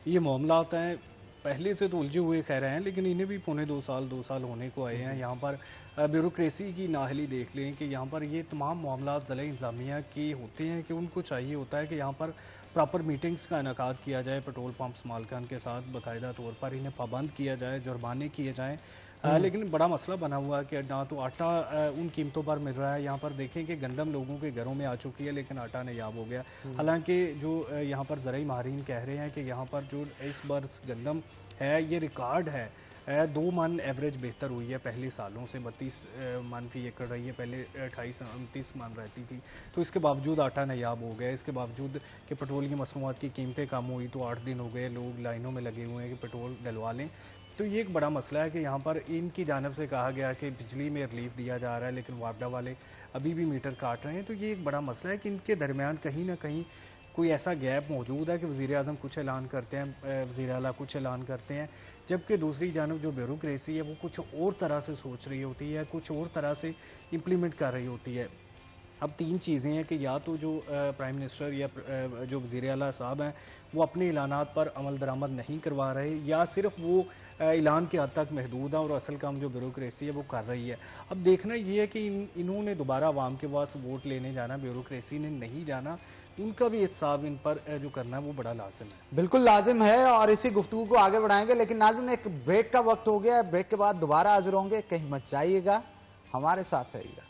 ये मामला आता है, पहले से तो उलझे हुए कह रहे हैं, लेकिन इन्हें भी पौने 2 साल होने को आए हैं। यहाँ पर ब्यूरोक्रेसी की नाहली देख लें कि यहाँ पर ये तमाम मामला ज़िला इंतज़ामिया के होते हैं कि उनको चाहिए होता है कि यहाँ पर प्रॉपर मीटिंग्स का इनेकाद किया जाए, पेट्रोल पंप्स मालकान के साथ बाकायदा तौर पर इन्हें पाबंद किया जाए, जुर्माने किए जाएँ। लेकिन बड़ा मसला बना हुआ है कि ना तो आटा उन कीमतों पर मिल रहा है। यहाँ पर देखें कि गंदम लोगों के घरों में आ चुकी है, लेकिन आटा नायाब हो गया। हालांकि जो यहाँ पर ज़राई माहिरीन कह रहे हैं कि यहाँ पर जो इस बार गंदम है ये रिकॉर्ड है, 2 मन एवरेज बेहतर हुई है पहले सालों से, 32 मन फी एकड़ रही है, पहले 28-29 मन रहती थी। तो इसके बावजूद आटा नायाब हो गया, इसके बावजूद कि पेट्रोलियम मसनूआत की कीमतें कम हुई, तो 8 दिन हो गए लोग लाइनों में लगे हुए हैं कि पेट्रोल डलवा लें। तो ये एक बड़ा मसला है कि यहाँ पर इनकी जानिब से कहा गया कि बिजली में रिलीफ दिया जा रहा है, लेकिन वापडा वाले अभी भी मीटर काट रहे हैं। तो ये एक बड़ा मसला है कि इनके दरमियान कहीं ना कहीं कोई ऐसा गैप मौजूद है कि वज़ीर आज़म कुछ ऐलान करते हैं, वज़ीर आला कुछ ऐलान करते हैं, जबकि दूसरी जानब जो ब्यूरोक्रेसी है वो कुछ और तरह से सोच रही होती है, कुछ और तरह से इम्प्लीमेंट कर रही होती है। अब तीन चीज़ें हैं कि या तो जो प्राइम मिनिस्टर या जो वज़ीर आला साहब हैं वो अपने ऐलानात पर अमल दरामद नहीं करवा रहे, या सिर्फ वो ऐलान के हद तक महदूद है और असल काम जो ब्यूरोक्रेसी है वो कर रही है। अब देखना ये है कि इन्होंने दोबारा आवाम के पास वोट लेने जाना, ब्यूरोक्रेसी ने नहीं जाना, उनका भी एहतसाब इन पर जो करना है वो बड़ा लाजिम है। बिल्कुल लाजिम है और इसी गुफ्तगू को आगे बढ़ाएंगे, लेकिन नाज़रीन एक ब्रेक का वक्त हो गया है। ब्रेक के बाद दोबारा हाजिर होंगे, कहीं मत जाइएगा, हमारे साथ रहिएगा।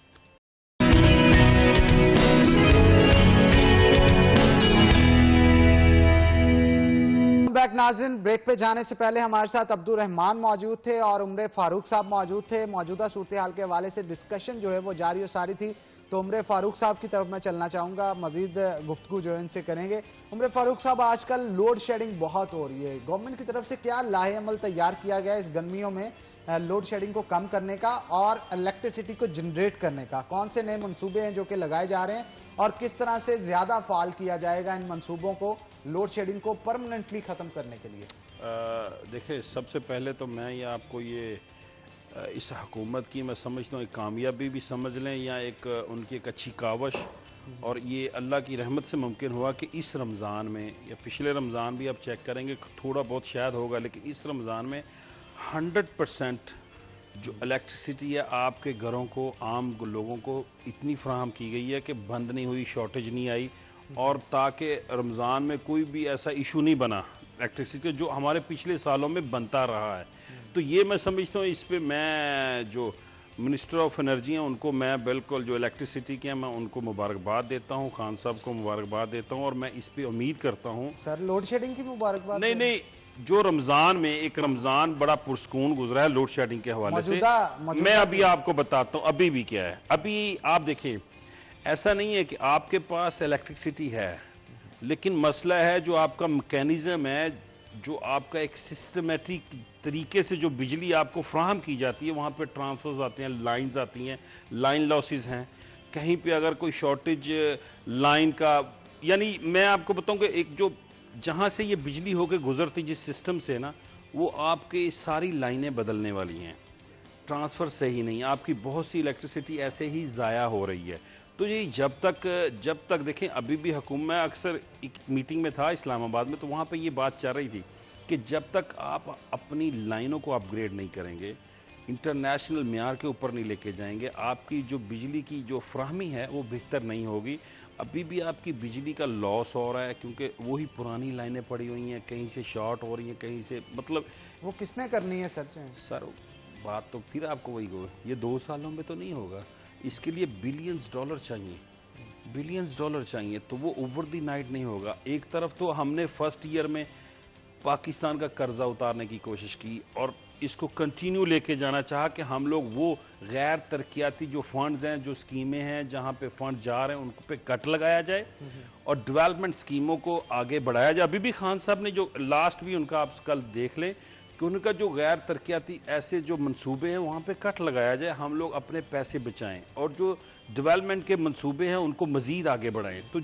बैक नाज़रीन, ब्रेक पे जाने से पहले हमारे साथ अब्दुल रहमान मौजूद थे और उमरे फारूक साहब मौजूद थे। मौजूदा सूरत हाल के हवाले से डिस्कशन जो है वो जारी और सारी थी, तो उमरे फारूक साहब की तरफ मैं चलना चाहूंगा, मजीद गुफ्तगू जो है इनसे करेंगे। उमरे फारूक साहब, आजकल लोड शेडिंग बहुत हो रही है, गवर्नमेंट की तरफ से क्या लाहे अमल तैयार किया गया है इस गर्मियों में लोड शेडिंग को कम करने का और इलेक्ट्रिसिटी को जनरेट करने का? कौन से नए मंसूबे हैं जो कि लगाए जा रहे हैं और किस तरह से ज्यादा फाल किया जाएगा इन मंसूबों को लोड शेडिंग को परमानेंटली खत्म करने के लिए? देखिए, सबसे पहले तो मैं ये आपको इस हुकूमत की मैं समझता हूँ एक कामयाबी भी समझ लें या एक उनकी एक अच्छी कावश, और ये अल्लाह की रहमत से मुमकिन हुआ कि इस रमज़ान में या पिछले रमज़ान भी आप चेक करेंगे थोड़ा बहुत शायद होगा, लेकिन इस रमज़ान में 100% जो इलेक्ट्रिसिटी है आपके घरों को, आम लोगों को इतनी फराहम की गई है कि बंद नहीं हुई, शॉर्टेज नहीं आई, और ताकि रमज़ान में कोई भी ऐसा इशू नहीं बना इलेक्ट्रिसिटी जो हमारे पिछले सालों में बनता रहा है। तो ये मैं समझता हूँ, इस पे मैं जो मिनिस्टर ऑफ एनर्जी हैं उनको मैं बिल्कुल, जो इलेक्ट्रिसिटी के हैं मैं उनको मुबारकबाद देता हूँ, खान साहब को मुबारकबाद देता हूँ, और मैं इस पे उम्मीद करता हूँ। सर, लोड शेडिंग की मुबारकबाद नहीं, जो रमज़ान में एक रमज़ान बड़ा पुरस्कून गुजरा है लोड शेडिंग के हवाले से, मैं अभी आपको बताता हूँ अभी भी क्या है। अभी आप देखें, ऐसा नहीं है कि आपके पास इलेक्ट्रिसिटी है, लेकिन मसला है जो आपका मैकेनिज्म है, जो आपका एक सिस्टमेटिक तरीके से जो बिजली आपको फ्राहम की जाती है, वहाँ पे ट्रांसफर्स आते हैं, लाइंस आती हैं, लाइन लॉसेस हैं, कहीं पे अगर कोई शॉर्टेज लाइन का, यानी मैं आपको बताऊं कि एक जो जहाँ से ये बिजली होकर गुजरती जिस सिस्टम से ना, वो आपके सारी लाइनें बदलने वाली हैं, ट्रांसफ़र सही नहीं, आपकी बहुत सी इलेक्ट्रिसिटी ऐसे ही ज़ाया हो रही है। तो ये जब तक देखें, अभी भी हुकूमत, मैं अक्सर एक मीटिंग में था इस्लामाबाद में, तो वहाँ पे ये बात चल रही थी कि जब तक आप अपनी लाइनों को अपग्रेड नहीं करेंगे, इंटरनेशनल म्यार के ऊपर नहीं लेके जाएंगे, आपकी जो बिजली की जो फ्राहमी है वो बेहतर नहीं होगी। अभी भी आपकी बिजली का लॉस हो रहा है क्योंकि वही पुरानी लाइनें पड़ी हुई हैं, कहीं से शॉर्ट हो रही हैं, कहीं से, मतलब वो किसने करनी है सर बात तो फिर आपको वही हो, ये 2 सालों में तो नहीं होगा, इसके लिए बिलियंस डॉलर चाहिए, बिलियंस डॉलर चाहिए, तो वो ओवर द नाइट नहीं होगा। एक तरफ तो हमने फर्स्ट ईयर में पाकिस्तान का कर्जा उतारने की कोशिश की और इसको कंटिन्यू लेके जाना चाहा कि हम लोग वो गैर तरक्याती जो फंड्स हैं, जो स्कीमें हैं, जहां पे फंड जा रहे हैं उन पे कट लगाया जाए और डेवलपमेंट स्कीमों को आगे बढ़ाया जाए। अभी भी खान साहब ने जो लास्ट भी उनका आप कल देख लें कि उनका जो गैर तरक्याती ऐसे जो मंसूबे हैं वहां पे कट लगाया जाए, हम लोग अपने पैसे बचाएं और जो डेवलपमेंट के मंसूबे हैं उनको मजीद आगे बढ़ाएं। तो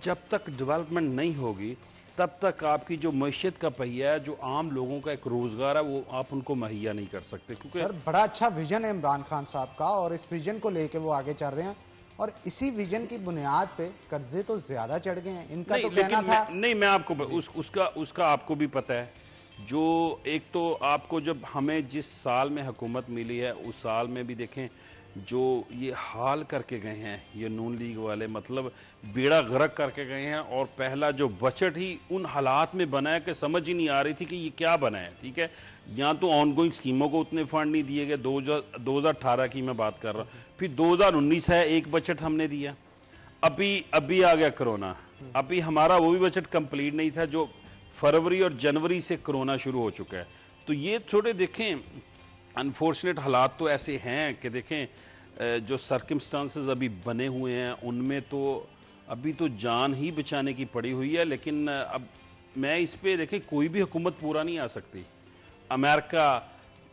जब तक डेवलपमेंट नहीं होगी तब तक आपकी जो मईशत का पहिया है, जो आम लोगों का एक रोजगार है, वो आप उनको मुहैया नहीं कर सकते। क्योंकि सर, बड़ा अच्छा विजन है इमरान खान साहब का और इस विजन को लेके वो आगे चल रहे हैं और इसी विजन की बुनियाद पे कर्जे तो ज्यादा चढ़ गए हैं। इनका तो कहना था मैं आपको उसका आपको भी पता है। जो एक तो आपको जब हमें जिस साल में हुकूमत मिली है उस साल में भी देखें जो ये हाल करके गए हैं ये नून लीग वाले, मतलब बेड़ा गर्क करके गए हैं, और पहला जो बजट ही उन हालात में बना है कि समझ ही नहीं आ रही थी कि ये क्या बना है। ठीक है, यहाँ तो ऑनगोइंग स्कीमों को उतने फंड नहीं दिए गए, 2018 की मैं बात कर रहा हूँ, फिर 2019 है एक बजट हमने दिया, अभी आ गया कोरोना, अभी हमारा वो भी बजट कंप्लीट नहीं था जो फरवरी और जनवरी से कोरोना शुरू हो चुका है। तो ये थोड़े देखें अनफॉर्चुनेट हालात तो ऐसे हैं कि देखें जो सर्कमस्टांसेस अभी बने हुए हैं उनमें तो अभी तो जान ही बचाने की पड़ी हुई है। लेकिन अब मैं इस पे देखें कोई भी हुकूमत पूरा नहीं आ सकती। अमेरिका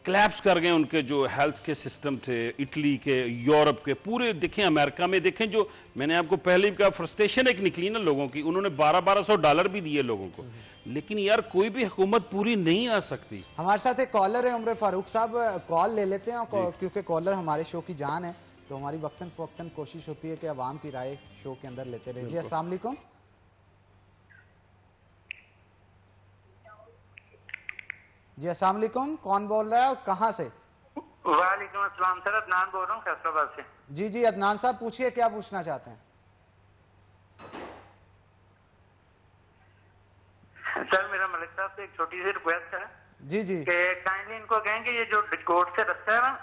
क्लैप्स कर गए उनके जो हेल्थ के सिस्टम थे, इटली के, यूरोप के, पूरे देखें, अमेरिका में देखें, जो मैंने आपको पहले भी कहा फ्रस्ट्रेशन एक निकली ना लोगों की, उन्होंने $1200 भी दिए लोगों को, लेकिन यार कोई भी हुकूमत पूरी नहीं आ सकती। हमारे साथ एक कॉलर है उमर फारूक साहब, कॉल ले लेते हैं क्योंकि कॉलर हमारे शो की जान है, तो हमारी वक्तन फवक्तन कोशिश होती है कि अवाम की राय शो के अंदर लेते रहिए। अस्सलाम वालेकुम। जी अस्सलाम वालेकुम, कौन बोल रहा है और कहाँ से? वालेकुम अस्सलाम सर, अदनान बोल रहा हूँ फैसलाबाद से। जी जी अदनान साहब पूछिए, क्या पूछना चाहते हैं? सर मेरा मलिक साहब से एक छोटी सी रिक्वेस्ट है जी जी कि काइंडली इनको कहें कि ये जो डिस्कोट से रास्ता है ना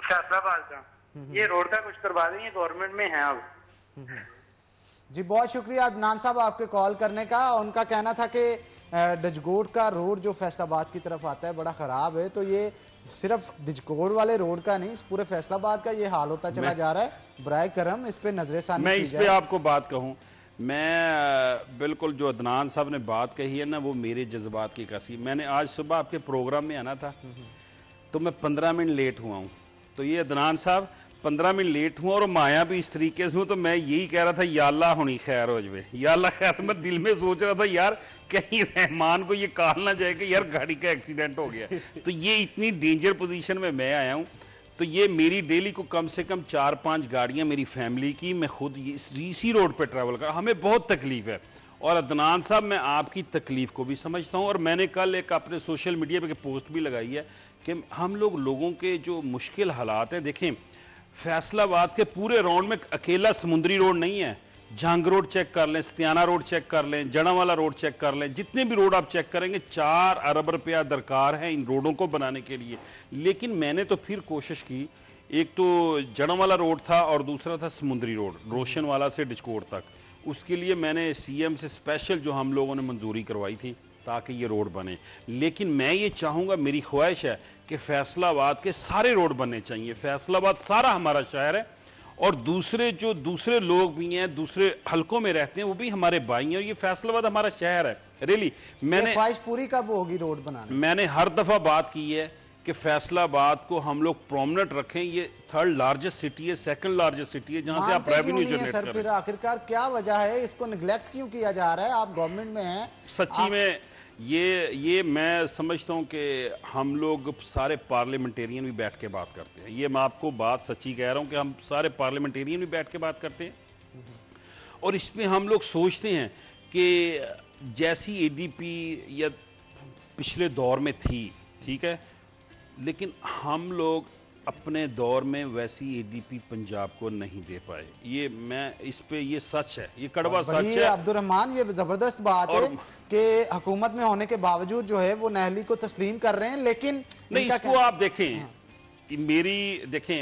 फैसलाबाद का, ये रोड का कुछ करवा दें, ये गवर्नमेंट में है अब। जी बहुत शुक्रिया अदनान साहब आपके कॉल करने का। उनका कहना था कि डिजकोट का रोड जो फैसलाबाद की तरफ आता है बड़ा खराब है, तो ये सिर्फ डिजकोट वाले रोड का नहीं, इस पूरे फैसलाबाद का ये हाल होता चला जा रहा है। बराए करम इस पे नजरेसानी मैं की इस जाए। पे आपको बात कहूं, मैं बिल्कुल जो अदनान साहब ने बात कही है ना, वो मेरे जज्बात की कसी। मैंने आज सुबह आपके प्रोग्राम में आना था, तो मैं 15 मिनट लेट हुआ हूं, तो ये अदनान साहब 15 मिनट लेट हुआ और माया भी इस तरीके से हूं, तो मैं यही कह रहा था या अल्लाह होनी खैर हो जाए, या अल्लाह खैर। तो मैं दिल में सोच रहा था यार कहीं रहमान को ये कहा ना जाए कि यार गाड़ी का एक्सीडेंट हो गया। तो ये इतनी डेंजर पोजीशन में मैं आया हूं, तो ये मेरी डेली को कम से कम 4-5 गाड़ियां मेरी फैमिली की, मैं खुद इसी रोड पे ट्रैवल कर, हमें बहुत तकलीफ है। और अदनान साहब मैं आपकी तकलीफ को भी समझता हूं, और मैंने कल एक अपने सोशल मीडिया पे पोस्ट भी लगाई है कि हम लोगों के जो मुश्किल हालात हैं, देखें फैसलाबाद के पूरे राउंड में अकेला समुद्री रोड नहीं है, जंग रोड चेक कर लें, सतियाना रोड चेक कर लें, जड़ावाला रोड चेक कर लें, जितने भी रोड आप चेक करेंगे 4 अरब रुपया दरकार है इन रोडों को बनाने के लिए। लेकिन मैंने तो फिर कोशिश की, एक तो जड़ावाला रोड था और दूसरा था समुद्री रोड रोशनवाला से डिचकोट तक, उसके लिए मैंने सीएम से स्पेशल जो हम लोगों ने मंजूरी करवाई थी ताकि ये रोड बने। लेकिन मैं ये चाहूंगा, मेरी ख्वाहिश है कि फैसलाबाद के सारे रोड बनने चाहिए। फैसलाबाद सारा हमारा शहर है, और दूसरे लोग भी हैं, दूसरे हलकों में रहते हैं, वो भी हमारे भाई हैं, और ये फैसलाबाद हमारा शहर है। रियली मैंने ख्वाहिश पूरी कब होगी रोड बनाने? मैंने हर दफा बात की है कि फैसलाबाद को हम लोग प्रोमिनेंट रखें। ये 3rd लार्जेस्ट सिटी है, 2nd लार्जेस्ट सिटी है, जहां से आप रेवेन्यू जनरेट सर, फिर आखिरकार क्या वजह है, इसको निगलेक्ट क्यों किया जा रहा है? आप गवर्नमेंट में हैं। सच्ची में ये मैं समझता हूं कि हम लोग सारे पार्लियामेंटेरियन भी बैठ के बात करते हैं। ये मैं आपको बात सच्ची कह रहा हूं कि हम सारे पार्लियामेंटेरियन भी बैठ के बात करते हैं, और इसमें हम लोग सोचते हैं कि जैसी एडीपी या पिछले दौर में थी, ठीक है, लेकिन हम लोग अपने दौर में वैसी एडीपी पंजाब को नहीं दे पाए। ये मैं इस पे, ये सच है, ये कड़वा सच है अब्दुल रहमान। ये जबरदस्त बात है कि हुकूमत में होने के बावजूद जो है वो नहली को तस्लीम कर रहे हैं, लेकिन नहीं, इसको आप देखें,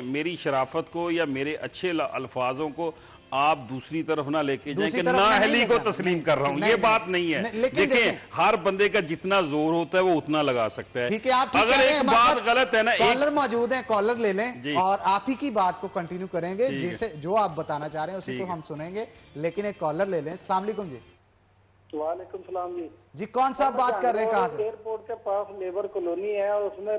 मेरी शराफत को या मेरे अच्छे अल्फाजों को आप दूसरी तरफ ना लेके जाएं कि नाअहली को तस्लीम कर रहा हूं, ये बात नहीं है। देखें हर बंदे का जितना जोर होता है वो उतना लगा सकता है। ठीक है, आप अगर एक बात गलत है ना, कॉलर मौजूद है, कॉलर ले लें और आप ही की बात को कंटिन्यू करेंगे, जिसे जो आप बताना चाह रहे हैं उसी को हम सुनेंगे, लेकिन एक कॉलर ले लें। अस्सलाम वालेकुम जी। वालेकुम सलाम जी। जी कौन सा बात कर रहे हैं, कहाँ से? एयरपोर्ट के पास लेबर कॉलोनी है, और उसमें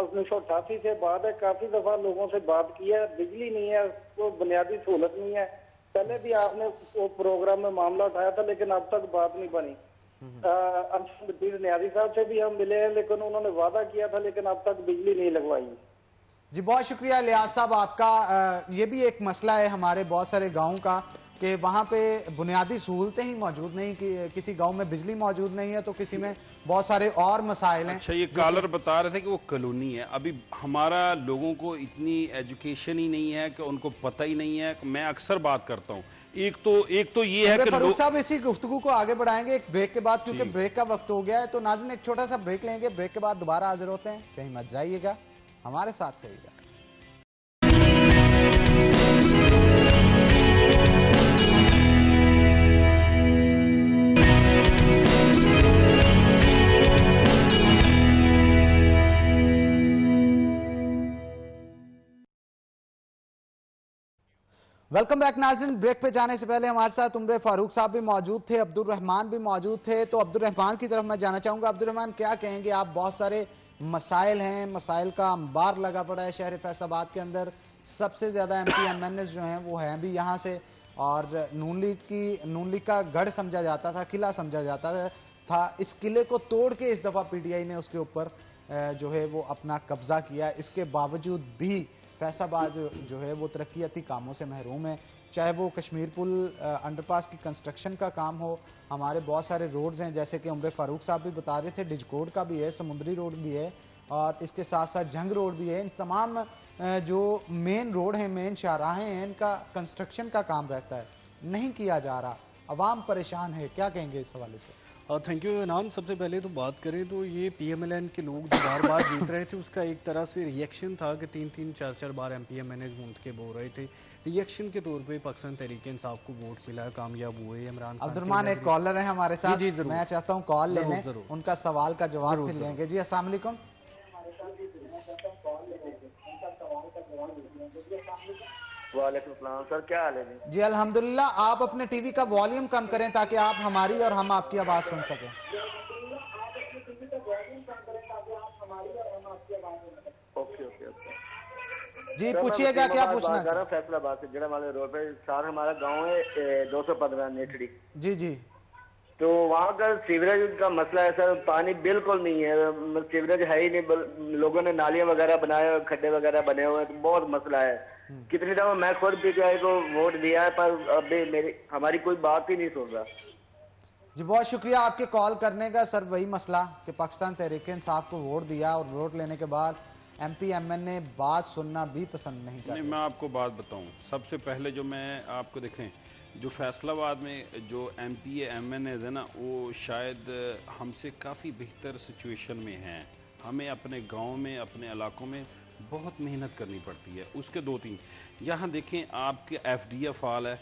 1988 से बाद है, काफी दफा लोगों से बात की है, बिजली नहीं है, कोई बुनियादी सहूलत नहीं है। पहले भी आपने वो प्रोग्राम में मामला उठाया था, लेकिन अब तक बात नहीं बनी। न्याजी साहब से भी हम मिले हैं, लेकिन उन्होंने वादा किया था, लेकिन अब तक बिजली नहीं लगवाई। जी बहुत शुक्रिया लियाज साहब आपका। ये भी एक मसला है हमारे बहुत सारे गाँव का कि वहाँ पे बुनियादी सहूलतें ही मौजूद नहीं, कि किसी गांव में बिजली मौजूद नहीं है तो किसी में बहुत सारे और मसाइल हैं। अच्छा, ये कॉलर बता रहे थे कि वो कॉलोनी है, अभी हमारा लोगों को इतनी एजुकेशन ही नहीं है कि उनको पता ही नहीं है। मैं अक्सर बात करता हूँ, एक तो ये है कि फारूक साहब इसी गुफ्तगू को आगे बढ़ाएंगे एक ब्रेक के बाद, क्योंकि ब्रेक का वक्त हो गया है। तो नाज़रीन एक छोटा सा ब्रेक लेंगे, ब्रेक के बाद दोबारा हाजिर होते हैं, कहीं मत जाइएगा, हमारे साथ रहिएगा। वेलकम बैक नाज़रीन। ब्रेक पे जाने से पहले हमारे साथ उमर फारूक साहब भी मौजूद थे, अब्दुल रहमान भी मौजूद थे। तो अब्दुल रहमान की तरफ मैं जाना चाहूंगा। अब्दुल रहमान क्या कहेंगे आप? बहुत सारे मसाइल हैं, मसाइल का अंबार लगा पड़ा है शहर फैसलाबाद के अंदर। सबसे ज्यादा एमपी एमएनएस जो हैं वो हैं भी यहाँ से, और नून लीग का गढ़ समझा जाता था, किला समझा जाता था। इस किले को तोड़ के इस दफा पीटीआई ने उसके ऊपर जो है वो अपना कब्जा किया। इसके बावजूद भी फैसलाबाद जो है वो तरक्याती कामों से महरूम है, चाहे वो कश्मीर पुल अंडरपास की कंस्ट्रक्शन का काम हो, हमारे बहुत सारे रोड्स हैं जैसे कि उमर फारूक साहब भी बता रहे थे, डिजकोड का भी है, समुद्री रोड भी है, और इसके साथ साथ जंग रोड भी है। इन तमाम जो मेन रोड हैं, मेन शाहराहें हैं, इनका कंस्ट्रक्शन का काम रहता है, नहीं किया जा रहा। अवाम परेशान है, क्या कहेंगे इस हवाले से? थैंक यू इनाम। सबसे पहले तो बात करें तो ये पीएमएलएन के लोग जो बार बार जीत रहे थे उसका एक तरह से रिएक्शन था कि 3-3, 4-4 बार एमपीएमएनएस मुंतखब हो रहे थे। रिएक्शन के तौर पे पाकिस्तान तहरीक इंसाफ को वोट मिला, कामयाब हुए इमरान खान। अब्दुर्रहमान एक कॉलर है हमारे साथ, जी जरूर, मैं चाहता हूँ कॉल ले लें, उनका सवाल का जवाब फिर लेंगे। जी अस्सलाम वालेकुम। वालेकुम सलाम सर, क्या हाल है जी? जी अल्हम्दुलिल्लाह। आप अपने टीवी का वॉल्यूम कम करें ताकि आप हमारी और हम आपकी आवाज सुन सकें। ओके ओके ओके जी पूछिएगा, क्या पूछना चाह रहा हूँ? फैसलाबाद से जड़ा वाले रोड पे सार हमारा गांव है 215 नेठड़ी। जी जी। तो वहाँ का सीवरेज का मसला है सर, पानी बिल्कुल नहीं है, सीवरेज है ही नहीं। लोगों ने नालियां वगैरह बनाए हुए, खड्डे वगैरह बने हुए हैं, तो बहुत मसला है। कितनी दफा मैं खुद पीटीआई को वोट दिया है, पर अभी हमारी कोई बात ही नहीं सुन रहा। जी बहुत शुक्रिया आपके कॉल करने का। सर वही मसला कि पाकिस्तान तहरीक इंसाफ को वोट दिया और वोट लेने के बाद एमपी एमएनए बात सुनना भी पसंद नहीं कर रहे। मैं आपको बात बताऊं, सबसे पहले जो मैं आपको देखें, जो फैसलाबाद में जो एमपी एमएनए है ना, वो शायद हमसे काफ़ी बेहतर सिचुएशन में हैं। हमें अपने गांव में, अपने इलाकों में बहुत मेहनत करनी पड़ती है। उसके 2-3 यहाँ देखें, आपके एफडीएफ फाल है,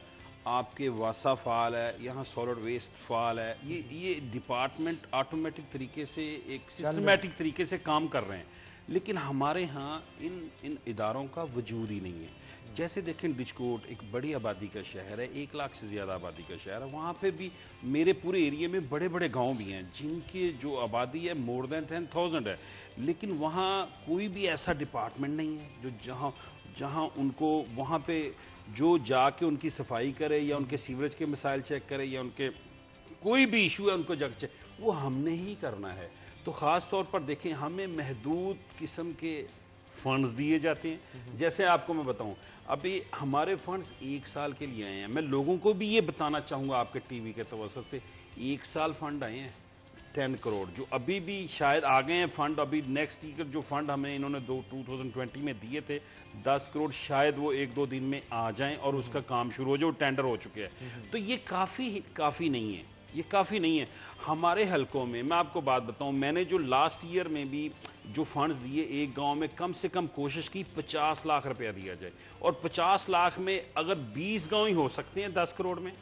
आपके वासा फाल है, यहाँ सॉलिड वेस्ट फाल है। ये डिपार्टमेंट ऑटोमेटिक तरीके से, एक सिस्टमेटिक तरीके से काम कर रहे हैं, लेकिन हमारे यहाँ इन इदारों का वजूद ही नहीं है। जैसे देखें डिजकोट एक बड़ी आबादी का शहर है, 1 लाख से ज़्यादा आबादी का शहर है। वहाँ पे भी मेरे पूरे एरिया में बड़े बड़े गांव भी हैं जिनकी जो आबादी है मोर देन 10,000 है, लेकिन वहाँ कोई भी ऐसा डिपार्टमेंट नहीं है जो जहाँ उनको वहाँ पे जो जाके उनकी सफाई करे या उनके सीवरेज के मिसाइल चेक करे या उनके कोई भी इशू है उनको जग चेक, वो हमने ही करना है। तो ख़ास तौर पर देखें, हमें महदूद किस्म के फंड्स दिए जाते हैं। जैसे आपको मैं बताऊं, अभी हमारे फंड्स 1 साल के लिए आए हैं। मैं लोगों को भी ये बताना चाहूँगा आपके टीवी के तवसत से, 1 साल फंड आए हैं 10 करोड़, जो अभी भी शायद आ गए हैं फंड। अभी नेक्स्ट ईयर जो फंड हमें इन्होंने 2020 में दिए थे 10 करोड़, शायद वो 1-2 दिन में आ जाएं और उसका काम शुरू हो जाए, टेंडर हो चुके हैं। तो ये काफ़ी नहीं है, ये काफ़ी नहीं है। हमारे हलकों में मैं आपको बात बताऊं, मैंने जो लास्ट ईयर में भी जो फंड्स दिए, एक गांव में कम से कम कोशिश की 50 लाख रुपया दिया जाए, और 50 लाख में अगर 20 गांव ही हो सकते हैं 10 करोड़ में,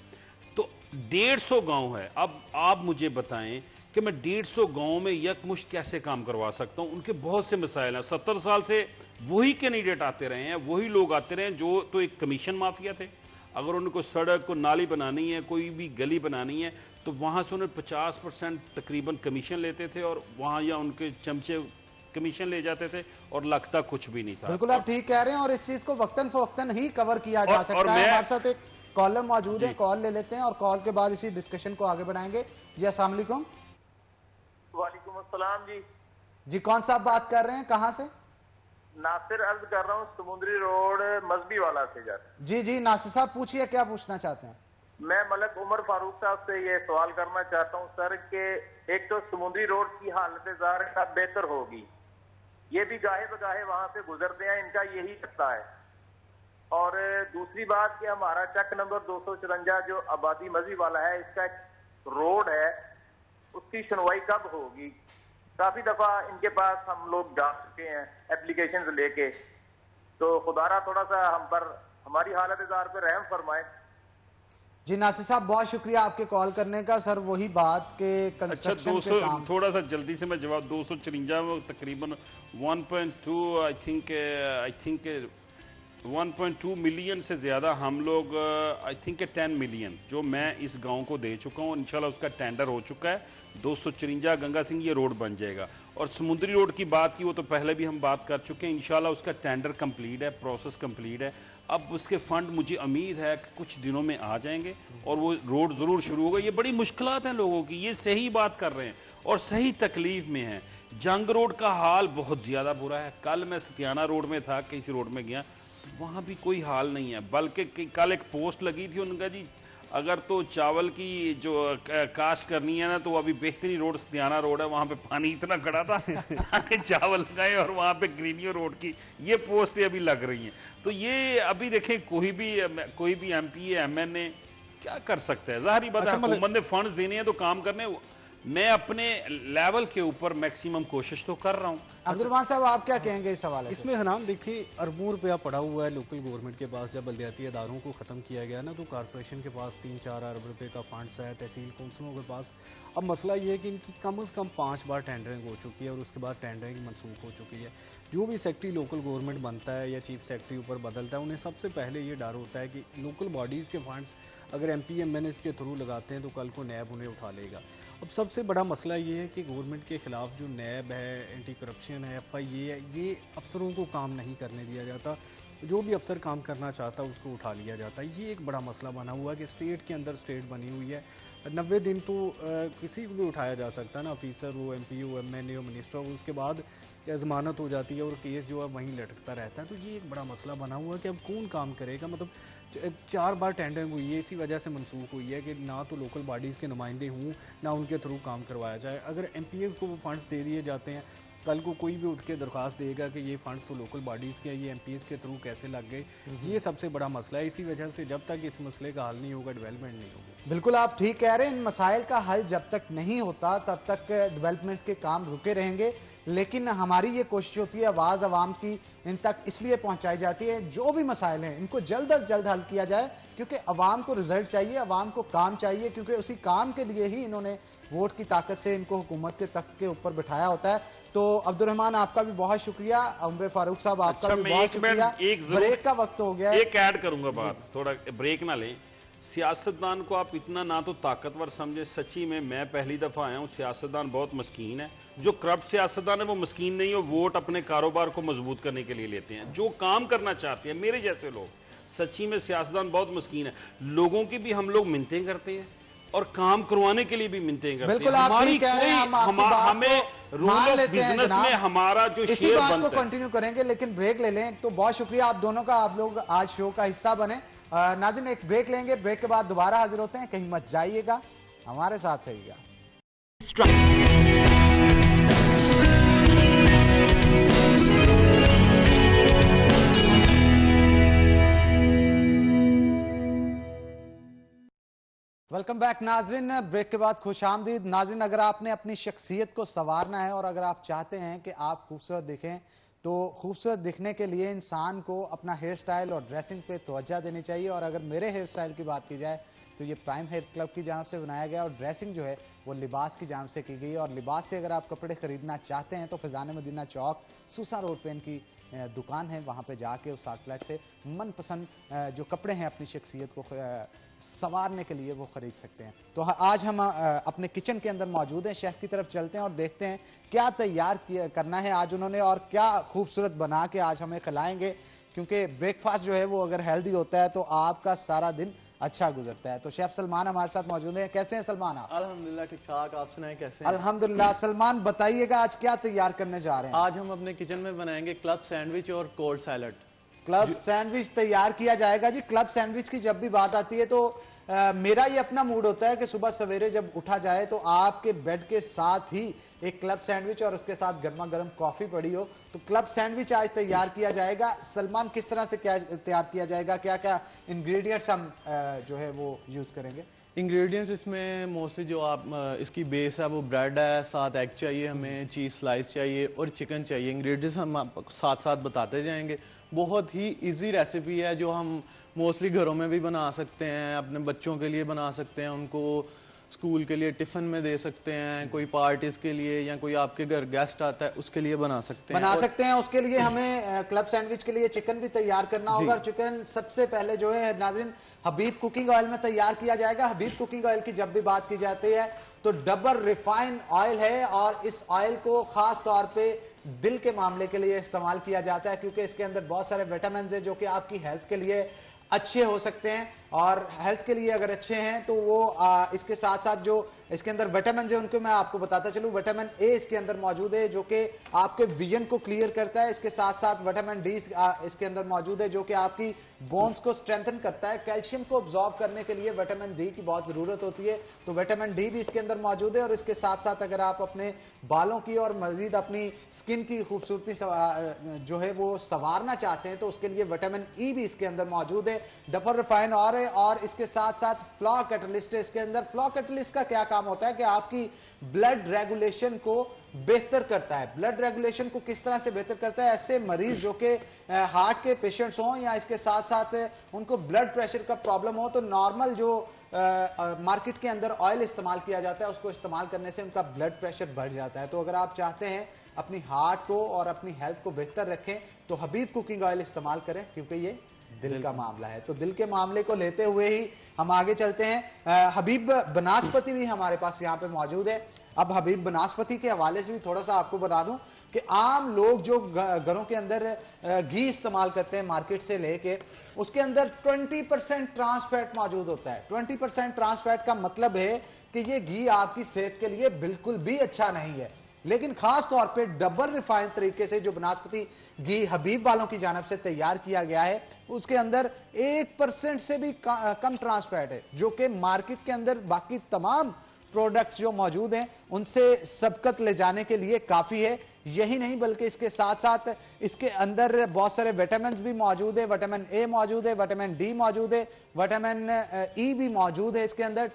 तो 150 गांव है। अब आप मुझे बताएं कि मैं 150 गांव में यकमुश्त कैसे काम करवा सकता हूं? उनके बहुत से मसाइल हैं। 70 साल से वही कैंडिडेट आते रहे हैं, वही लोग आते रहे हैं जो तो एक कमीशन माफिया थे। अगर उनको सड़क को नाली बनानी है, कोई भी गली बनानी है, तो वहां से उन्हें 50% तकरीबन कमीशन लेते थे, और वहां या उनके चमचे कमीशन ले जाते थे, और लगता कुछ भी नहीं था। बिल्कुल आप ठीक कह रहे हैं, और इस चीज को वक्तन फवक्तन ही कवर किया जा सकता है। हमारे साथ एक कॉलर मौजूद है, कॉल ले लेते हैं और कॉल के बाद इसी डिस्कशन को आगे बढ़ाएंगे। जी अस्सलाम वालेकुम। वालेकुम अस्सलाम जी। जी कौन सा आप बात कर रहे हैं, कहां से? नासिर अर्ज कर रहा हूँ, समुद्री रोड मजबी वाला से जा। जी जी नासिर साहब पूछिए, क्या पूछना चाहते हैं? मैं मलक उमर फारूक साहब से ये सवाल करना चाहता हूँ सर कि एक तो समुद्री रोड की हालत ज़ाहिर है बेहतर होगी, ये भी गाहे बगाहे वहां से गुजरते हैं, इनका यही सत्ता है। और दूसरी बात कि हमारा चक नंबर 254 जो आबादी मजहब वाला है, इसका रोड है, उसकी सुनवाई कब होगी? काफी दफा इनके पास हम लोग जा चुके हैं एप्लीकेशन लेके, तो खुदारा थोड़ा सा हम पर हमारी हालत ज़ाहिर पर रहम फरमाए। जी नासिर साहब बहुत शुक्रिया आपके कॉल करने का। सर वही बात के कंस्ट्रक्शन के काम, थोड़ा सा जल्दी से मैं जवाब, 254 तकरीबन 1.2 आई थिंक 1.2 मिलियन से ज़्यादा हम लोग आई थिंक 10 मिलियन जो मैं इस गांव को दे चुका हूं। इंशाल्लाह उसका टेंडर हो चुका है। 254 गंगा सिंह ये रोड बन जाएगा, और समुद्री रोड की बात की, वो तो पहले भी हम बात कर चुके हैं। इंशाल्लाह उसका टेंडर कंप्लीट है, प्रोसेस कंप्लीट है। अब उसके फंड मुझे उम्मीद है कि कुछ दिनों में आ जाएंगे और वो रोड जरूर शुरू होगा। ये बड़ी मुश्किलात हैं लोगों की, ये सही बात कर रहे हैं और सही तकलीफ में हैं। जंग रोड का हाल बहुत ज्यादा बुरा है। कल मैं सतियाना रोड में था, किसी रोड में गया, वहां भी कोई हाल नहीं है। बल्कि कल एक पोस्ट लगी थी उनका जी, अगर तो चावल की जो काश्त करनी है ना, तो अभी बेहतरीन रोड सतियाना रोड है, वहां पे पानी इतना खड़ा था कि चावल लगाए, और वहां पे ग्रीनियो रोड की ये पोस्टें अभी लग रही हैं। तो ये अभी देखें, कोई भी एमपी एमएनए क्या कर सकता है। जाहिर बात है, हुकूमत ने फंड्स देने हैं तो काम करने। मैं अपने लेवल के ऊपर मैक्सिमम कोशिश तो कर रहा हूं। अब्दुर्रहमान साहब, आप क्या कहेंगे इस हवाले से? इसमें हनान देखिए, अरबों रुपया पड़ा हुआ है लोकल गवर्नमेंट के पास। जब बल्दियाती अदारों को ख़त्म किया गया ना, तो कॉरपोरेशन के पास 3-4 अरब रुपए का फंड्स है, तहसील कौंसलों के पास। अब मसला ये है कि इनकी कम से कम 5 बार टेंडरिंग हो चुकी है और उसके बाद टेंडरिंग मनसूख हो चुकी है। जो भी सेक्रेटरी लोकल गवर्नमेंट बनता है या चीफ सेक्रेटरी ऊपर बदलता है, उन्हें सबसे पहले ये डर होता है कि लोकल बॉडीज़ के फंड्स अगर एमपी एमएनए के थ्रू लगाते हैं तो कल को नैब उन्हें उठा लेगा। अब सबसे बड़ा मसला ये है कि गवर्नमेंट के खिलाफ जो नैब है, एंटी करप्शन है, FIA है, ये अफसरों को काम नहीं करने दिया जाता। जो भी अफसर काम करना चाहता है उसको उठा लिया जाता है। ये एक बड़ा मसला बना हुआ है कि स्टेट के अंदर स्टेट बनी हुई है। 90 दिन तो किसी को भी उठाया जा सकता है ना, ऑफिसर हो, MP हो, MNA हो, मिनिस्टर हो, उसके बाद जमानत हो जाती है और केस जो है वहीं लटकता रहता है। तो ये एक बड़ा मसला बना हुआ है कि अब कौन काम करेगा। मतलब 4 बार टेंडरिंग हुई है, इसी वजह से मनसूख हुई है कि ना तो लोकल बॉडीज़ के नुमाइंदे हों, ना उनके थ्रू काम करवाया जाए। अगर MPs को वो फंड्स दे दिए जाते हैं, कल को कोई भी उठ के दरख्वास्त देगा कि ये फंड्स तो लोकल बॉडीज़ के, ये MPs के थ्रू कैसे लग गए। ये सबसे बड़ा मसला है। इसी वजह से जब तक इस मसले का हल नहीं होगा, डेवलपमेंट नहीं होगी। बिल्कुल आप ठीक कह रहे हैं। इन मसाइल का हल जब तक नहीं होता तब तक डेवलपमेंट के काम रुके रहेंगे। लेकिन हमारी ये कोशिश होती है, आवाज आवाम की इन तक इसलिए पहुंचाई जाती है, जो भी मसाइल हैं इनको जल्द अज जल्द हल किया जाए, क्योंकि अवाम को रिजल्ट चाहिए, अवाम को काम चाहिए, क्योंकि उसी काम के लिए ही इन्होंने वोट की ताकत से इनको हुकूमत के तख्त के ऊपर बिठाया होता है। तो अब्दुर्रहमान, आपका भी बहुत शुक्रिया। उमर फारूक साहब, आपका भी बहुत शुक्रिया। ब्रेक का वक्त हो गया है। एक ऐड करूंगा बात, थोड़ा ब्रेक ना लें। सियासतदान को आप इतना ना तो ताकतवर समझे, सच्ची में मैं पहली दफा आया हूं, सियासतदान बहुत मस्कीन है। जो करप्ट सियासतदान है वो मस्कीन नहीं है, वोट अपने कारोबार को मजबूत करने के लिए लेते हैं। जो काम करना चाहते हैं मेरे जैसे लोग, सच्ची में सियासतदान बहुत मस्कीन है। लोगों की भी हम लोग मिन्नतें करते हैं और काम करवाने के लिए भी मिन्नतें करते हैं। बिल्कुल आप ठीक कह रहे हैं। हमें रूल ऑफ बिजनेस में हमारा जो शेयर बनता है, इसी बात को कंटिन्यू करेंगे, लेकिन ब्रेक ले लें। तो बहुत शुक्रिया आप दोनों का, आप लोग आज शो का हिस्सा बने। नाज़रीन, एक ब्रेक लेंगे, ब्रेक के बाद दोबारा हाजिर होते हैं। कहीं मत जाइएगा, हमारे साथ रहिएगा। वेलकम बैक नाजरीन। ब्रेक के बाद खुशामदीद। नाजरीन, अगर आपने अपनी शख्सियत को संवारना है और अगर आप चाहते हैं कि आप खूबसूरत दिखें, तो खूबसूरत दिखने के लिए इंसान को अपना हेयर स्टाइल और ड्रेसिंग पे तवज्जो देनी चाहिए। और अगर मेरे हेयर स्टाइल की बात की जाए तो ये प्राइम हेयर क्लब की जानिब से बनाया गया और ड्रेसिंग जो है वो लिबास की जानिब से की गई है। और लिबास से अगर आप कपड़े खरीदना चाहते हैं तो फैजान मदीना चौक सूसा रोड पे इनकी दुकान है, वहाँ पे जाके उस आउटलेट से मनपसंद जो कपड़े हैं अपनी शख्सियत को संवारने के लिए वो खरीद सकते हैं। तो आज हम अपने किचन के अंदर मौजूद हैं, शेफ की तरफ चलते हैं और देखते हैं क्या तैयार करना है आज उन्होंने और क्या खूबसूरत बना के आज हमें खिलाएंगे। क्योंकि ब्रेकफास्ट जो है वो अगर हेल्दी होता है तो आपका सारा दिन अच्छा गुजरता है। तो शेफ सलमान हमारे साथ मौजूद हैं। कैसे हैं सलमान आप? अल्हम्दुलिल्लाह ठीक ठाक, आप सुनाएं कैसे हैं? अल्हम्दुलिल्लाह। सलमान बताइएगा आज क्या तैयार करने जा रहे हैं? आज हम अपने किचन में बनाएंगे क्लब सैंडविच और कोल्ड सैलड। क्लब सैंडविच तैयार किया जाएगा जी। क्लब सैंडविच की जब भी बात आती है तो मेरा ये अपना मूड होता है कि सुबह सवेरे जब उठा जाए तो आपके बेड के साथ ही एक क्लब सैंडविच और उसके साथ गर्मा गर्म कॉफी पड़ी हो। तो क्लब सैंडविच आज तैयार किया जाएगा। सलमान, किस तरह से क्या तैयार किया जाएगा, क्या क्या इंग्रेडिएंट्स हम जो है वो यूज करेंगे? इंग्रेडिएंट्स इसमें मोस्टली जो आप इसकी बेस है वो ब्रेड है, साथ एग चाहिए हमें, चीज़ स्लाइस चाहिए और चिकन चाहिए। इंग्रेडिएंट्स हम साथ साथ बताते जाएंगे। बहुत ही इजी रेसिपी है जो हम मोस्टली घरों में भी बना सकते हैं, अपने बच्चों के लिए बना सकते हैं, उनको स्कूल के लिए टिफिन में दे सकते हैं, कोई पार्टीज के लिए या कोई आपके घर गेस्ट आता है उसके लिए बना सकते हैं। उसके लिए हमें क्लब सैंडविच के लिए चिकन भी तैयार करना होगा। चिकन सबसे पहले जो है नाज़रीन हबीब कुकिंग ऑयल में तैयार किया जाएगा। हबीब कुकिंग ऑयल की जब भी बात की जाती है तो डबल रिफाइन ऑयल है और इस ऑयल को खास तौर पे दिल के मामले के लिए इस्तेमाल किया जाता है क्योंकि इसके अंदर बहुत सारे विटामिन है जो कि आपकी हेल्थ के लिए अच्छे हो सकते हैं और हेल्थ के लिए अगर अच्छे हैं तो वो इसके साथ साथ जो इसके अंदर विटामिन है उनको मैं आपको बताता चलूं। विटामिन ए इसके अंदर मौजूद है जो कि आपके विजन को क्लियर करता है। इसके साथ साथ विटामिन डी इसके अंदर मौजूद है जो कि आपकी बोन्स को स्ट्रेंथन करता है। कैल्शियम को ऑब्जॉर्व करने के लिए विटामिन डी की बहुत जरूरत होती है, तो विटामिन डी भी इसके अंदर मौजूद है। और इसके साथ साथ अगर आप अपने बालों की और मजीद अपनी स्किन की खूबसूरती जो है वो संवारना चाहते हैं तो उसके लिए विटामिन ई भी इसके अंदर मौजूद है। डबल रिफाइन और इसके साथ साथ फ्लॉ कैटलिस्ट है इसके अंदर। फ्लॉ कैटलिस्ट का क्या काम होता है कि आपकी ब्लड रेगुलेशन को बेहतर करता है। ब्लड रेगुलेशन को किस तरह से बेहतर करता है? ऐसे मरीज जो कि हार्ट के पेशेंट्स हों या इसके साथ साथ उनको ब्लड प्रेशर का प्रॉब्लम हो तो नॉर्मल जो मार्केट के अंदर ऑयल इस्तेमाल किया जाता है उसको इस्तेमाल करने से उनका ब्लड प्रेशर बढ़ जाता है। तो अगर आप चाहते हैं अपनी हार्ट को और अपनी हेल्थ को बेहतर रखें तो हबीब कुकिंग ऑयल इस्तेमाल करें क्योंकि ये दिल का मामला है। तो दिल के मामले को लेते हुए ही हम आगे चलते हैं। हबीब बनास्पति भी हमारे पास यहाँ पे मौजूद है। अब हबीब बनास्पति के हवाले से भी थोड़ा सा आपको बता दूं कि आम लोग जो घरों के अंदर घी इस्तेमाल करते हैं मार्केट से लेके उसके अंदर 20% ट्रांस फैट मौजूद होता है। 20% ट्रांस फैट का मतलब है कि ये घी आपकी सेहत के लिए बिल्कुल भी अच्छा नहीं है। लेकिन खास तौर पे डबल रिफाइंड तरीके से जो बनास्पति घी हबीब वालों की जानब से तैयार किया गया है उसके अंदर 1% से भी कम ट्रांस फैट है जो कि मार्केट के अंदर बाकी तमाम प्रोडक्ट्स जो मौजूद हैं उनसे सबकत ले जाने के लिए काफी है। यही नहीं बल्कि इसके साथ साथ इसके अंदर बहुत सारे विटामिन भी मौजूद है। विटामिन ए मौजूद है, विटामिन डी मौजूद है, विटामिन ई भी मौजूद है इसके अंदर।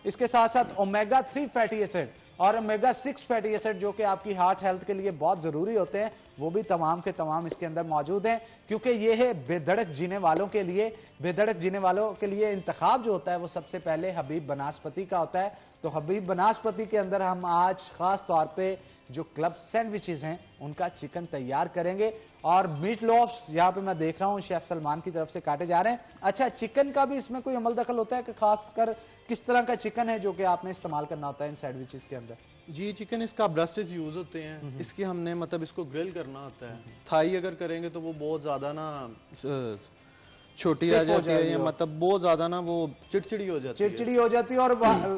इसके साथ साथ ओमेगा 3 फैटी एसिड और ओमेगा 6 फैटी एसिड जो कि आपकी हार्ट हेल्थ के लिए बहुत जरूरी होते हैं वो भी तमाम के तमाम इसके अंदर मौजूद हैं क्योंकि ये है बेधड़क जीने वालों के लिए। बेधड़क जीने वालों के लिए इंतखाब जो होता है वो सबसे पहले हबीब बनास्पति का होता है। तो हबीब बनास्पति के अंदर हम आज खास तौर पे जो क्लब सैंडविचेस हैं उनका चिकन तैयार करेंगे और मीट लोफ्स यहाँ पे मैं देख रहा हूँ शेफ सलमान की तरफ से काटे जा रहे हैं। अच्छा, चिकन का भी इसमें कोई अमल दखल होता है कि खासकर किस तरह का चिकन है जो कि आपने इस्तेमाल करना होता है इन सैंडविचेस के अंदर? जी, चिकन इसका ब्रेस्टेज यूज होते हैं। इसकी हमने मतलब इसको ग्रिल करना होता है। थाई अगर करेंगे तो वो बहुत ज्यादा ना छोटी आ जाती है या मतलब बहुत ज्यादा ना वो चिड़चिड़ी हो जाती है और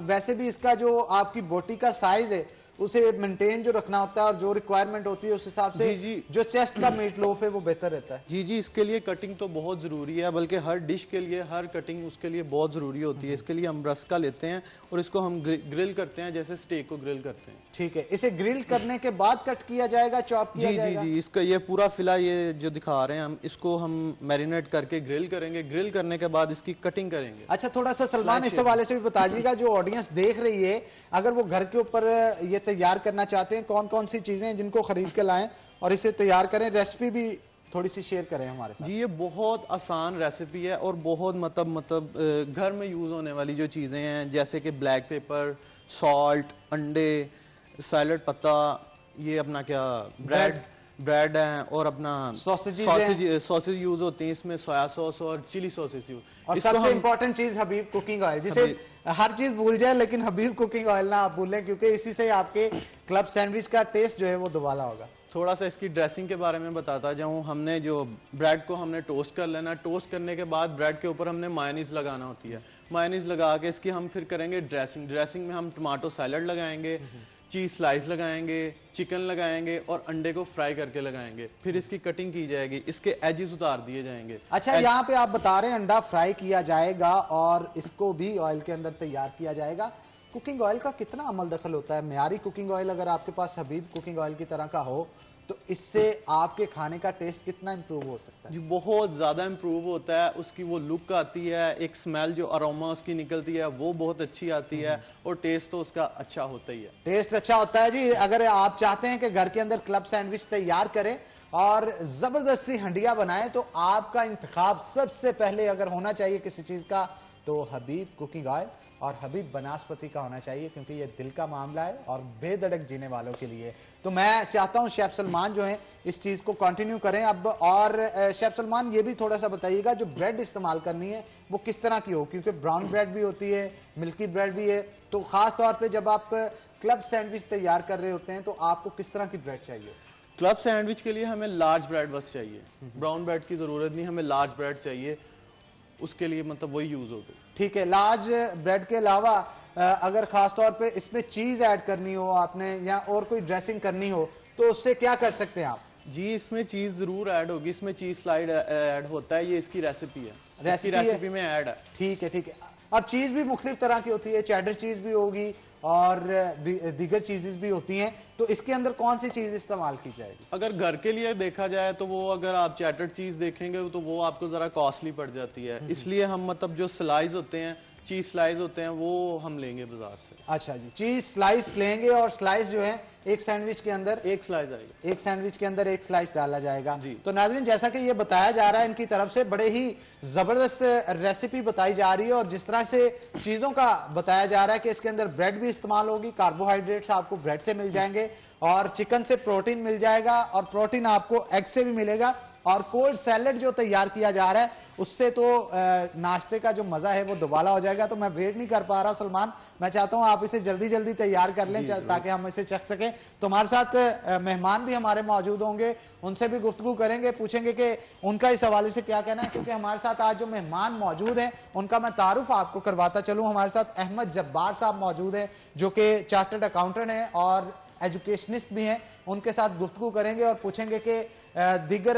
वैसे भी इसका जो आपकी बोटी का साइज है उसे मेंटेन जो रखना होता है और जो रिक्वायरमेंट होती है उस हिसाब से जो चेस्ट का मीट लोफ है वो बेहतर रहता है। जी, इसके लिए कटिंग तो बहुत जरूरी है, बल्कि हर डिश के लिए हर कटिंग उसके लिए बहुत जरूरी होती है। इसके लिए हम ब्रस्का लेते हैं और इसको हम ग्रिल करते हैं जैसे स्टेक को ग्रिल करते हैं। ठीक है, इसे ग्रिल करने के बाद कट किया जाएगा, चॉप किया जाएगा? जी, इसका ये पूरा फिला ये जो दिखा रहे हैं हम इसको हम मैरिनेट करके ग्रिल करेंगे। ग्रिल करने के बाद इसकी कटिंग करेंगे। अच्छा, थोड़ा सा सलमान इस हवाले से भी बता दीजिएगा जो ऑडियंस देख रही है अगर वो घर के ऊपर ये तैयार करना चाहते हैं कौन कौन सी चीजें हैं जिनको खरीद के लाएं और इसे तैयार करें, रेसिपी भी थोड़ी सी शेयर करें हमारे साथ। जी, ये बहुत आसान रेसिपी है और बहुत मतलब घर में यूज होने वाली जो चीजें हैं जैसे कि ब्लैक पेपर, सॉल्ट, अंडे, सैलड पत्ता, ये अपना क्या ब्रेड है और अपना सॉसेज यूज होती हैं इसमें, सोया सॉस और चिली सॉसेज यूज। और सबसे इंपॉर्टेंट चीज हबीब कुकिंग ऑयल, जिसे हर चीज भूल जाए लेकिन हबीब कुकिंग ऑयल ना आप भूलें क्योंकि इसी से आपके क्लब सैंडविच का टेस्ट जो है वो दुबाला होगा। थोड़ा सा इसकी ड्रेसिंग के बारे में बताता जाऊं। हमने जो ब्रेड को हमने टोस्ट कर लेना, टोस्ट करने के बाद ब्रेड के ऊपर हमने मायोनीज लगाना होती है। मायोनीज लगा के इसकी हम फिर करेंगे ड्रेसिंग में हम टमाटो सैलड लगाएंगे, चीज स्लाइस लगाएंगे, चिकन लगाएंगे और अंडे को फ्राई करके लगाएंगे। फिर इसकी कटिंग की जाएगी, इसके एजेस उतार दिए जाएंगे। अच्छा, यहाँ पे आप बता रहे हैं अंडा फ्राई किया जाएगा और इसको भी ऑयल के अंदर तैयार किया जाएगा। कुकिंग ऑयल का कितना अमल दखल होता है? मेयारी कुकिंग ऑयल अगर आपके पास हबीब कुकिंग ऑयल की तरह का हो तो इससे आपके खाने का टेस्ट कितना इंप्रूव हो सकता है? जी, बहुत ज्यादा इंप्रूव होता है। उसकी वो लुक आती है, एक स्मेल जो अरोमा उसकी निकलती है वो बहुत अच्छी आती है और टेस्ट तो उसका अच्छा होता ही है। टेस्ट अच्छा होता है जी। अगर आप चाहते हैं कि घर के अंदर क्लब सैंडविच तैयार करें और जबरदस्ती हंडिया बनाएं तो आपका इंतखाब सबसे पहले अगर होना चाहिए किसी चीज का तो हबीब कुकिंग ऑयल। और हबीब बनास्पति का होना चाहिए, क्योंकि ये दिल का मामला है और बेधड़क जीने वालों के लिए। तो मैं चाहता हूं शेफ सलमान जो है इस चीज को कंटिन्यू करें अब। और शेफ सलमान ये भी थोड़ा सा बताइएगा, जो ब्रेड इस्तेमाल करनी है वो किस तरह की हो, क्योंकि ब्राउन ब्रेड भी होती है, मिल्की ब्रेड भी है, तो खास तौर पर जब आप क्लब सैंडविच तैयार कर रहे होते हैं तो आपको किस तरह की ब्रेड चाहिए? क्लब सैंडविच के लिए हमें लार्ज ब्रेड बस चाहिए, ब्राउन ब्रेड की जरूरत नहीं, हमें लार्ज ब्रेड चाहिए, उसके लिए मतलब वही यूज होगी। ठीक है, लार्ज ब्रेड के अलावा अगर खास तौर पे इसमें चीज ऐड करनी हो आपने या और कोई ड्रेसिंग करनी हो तो उससे क्या कर सकते हैं आप? जी इसमें चीज जरूर ऐड होगी, इसमें चीज स्लाइड ऐड होता है, ये इसकी रेसिपी है, रेसिपी में ऐड है। ठीक है, ठीक है। अब चीज भी मुख्तलिफ तरह की होती है, चेडर चीज भी होगी और दीगर चीजेस भी होती हैं, तो इसके अंदर कौन सी चीज इस्तेमाल की जाएगी? अगर घर के लिए देखा जाए तो वो अगर आप चैटर चीज देखेंगे तो वो आपको जरा कॉस्टली पड़ जाती है, इसलिए हम मतलब जो स्लाइस होते हैं, चीज स्लाइस होते हैं, वो हम लेंगे बाजार से। अच्छा जी, चीज स्लाइस लेंगे और स्लाइस जो है एक सैंडविच के अंदर एक स्लाइस आएगा, एक सैंडविच के अंदर एक स्लाइस डाला जाएगा जी। तो नाज़रीन, जैसा कि ये बताया जा रहा है इनकी तरफ से, बड़े ही जबरदस्त रेसिपी बताई जा रही है और जिस तरह से चीजों का बताया जा रहा है कि इसके अंदर ब्रेड भी इस्तेमाल होगी, कार्बोहाइड्रेट्स आपको ब्रेड से मिल जाएंगे और चिकन से प्रोटीन मिल जाएगा और प्रोटीन आपको एग से भी मिलेगा, और कोल्ड सैलेड जो तैयार किया जा रहा है उससे तो नाश्ते का जो मजा है वो दोबारा हो जाएगा। तो मैं वेट नहीं कर पा रहा सलमान, मैं चाहता हूं आप इसे जल्दी जल्दी तैयार कर लें ताकि हम इसे चख सकें। तो हमारे साथ मेहमान भी हमारे मौजूद होंगे, उनसे भी गुफ्तगू करेंगे, पूछेंगे कि उनका इस हवाले से क्या कहना है, क्योंकि हमारे साथ आज जो मेहमान मौजूद हैं उनका मैं तारुफ आपको करवाता चलूं। हमारे साथ अहमद जब्बार साहब मौजूद हैं जो कि चार्टर्ड अकाउंटेंट हैं और एजुकेशनिस्ट भी हैं, उनके साथ गुफ्तगू करेंगे और पूछेंगे कि दीगर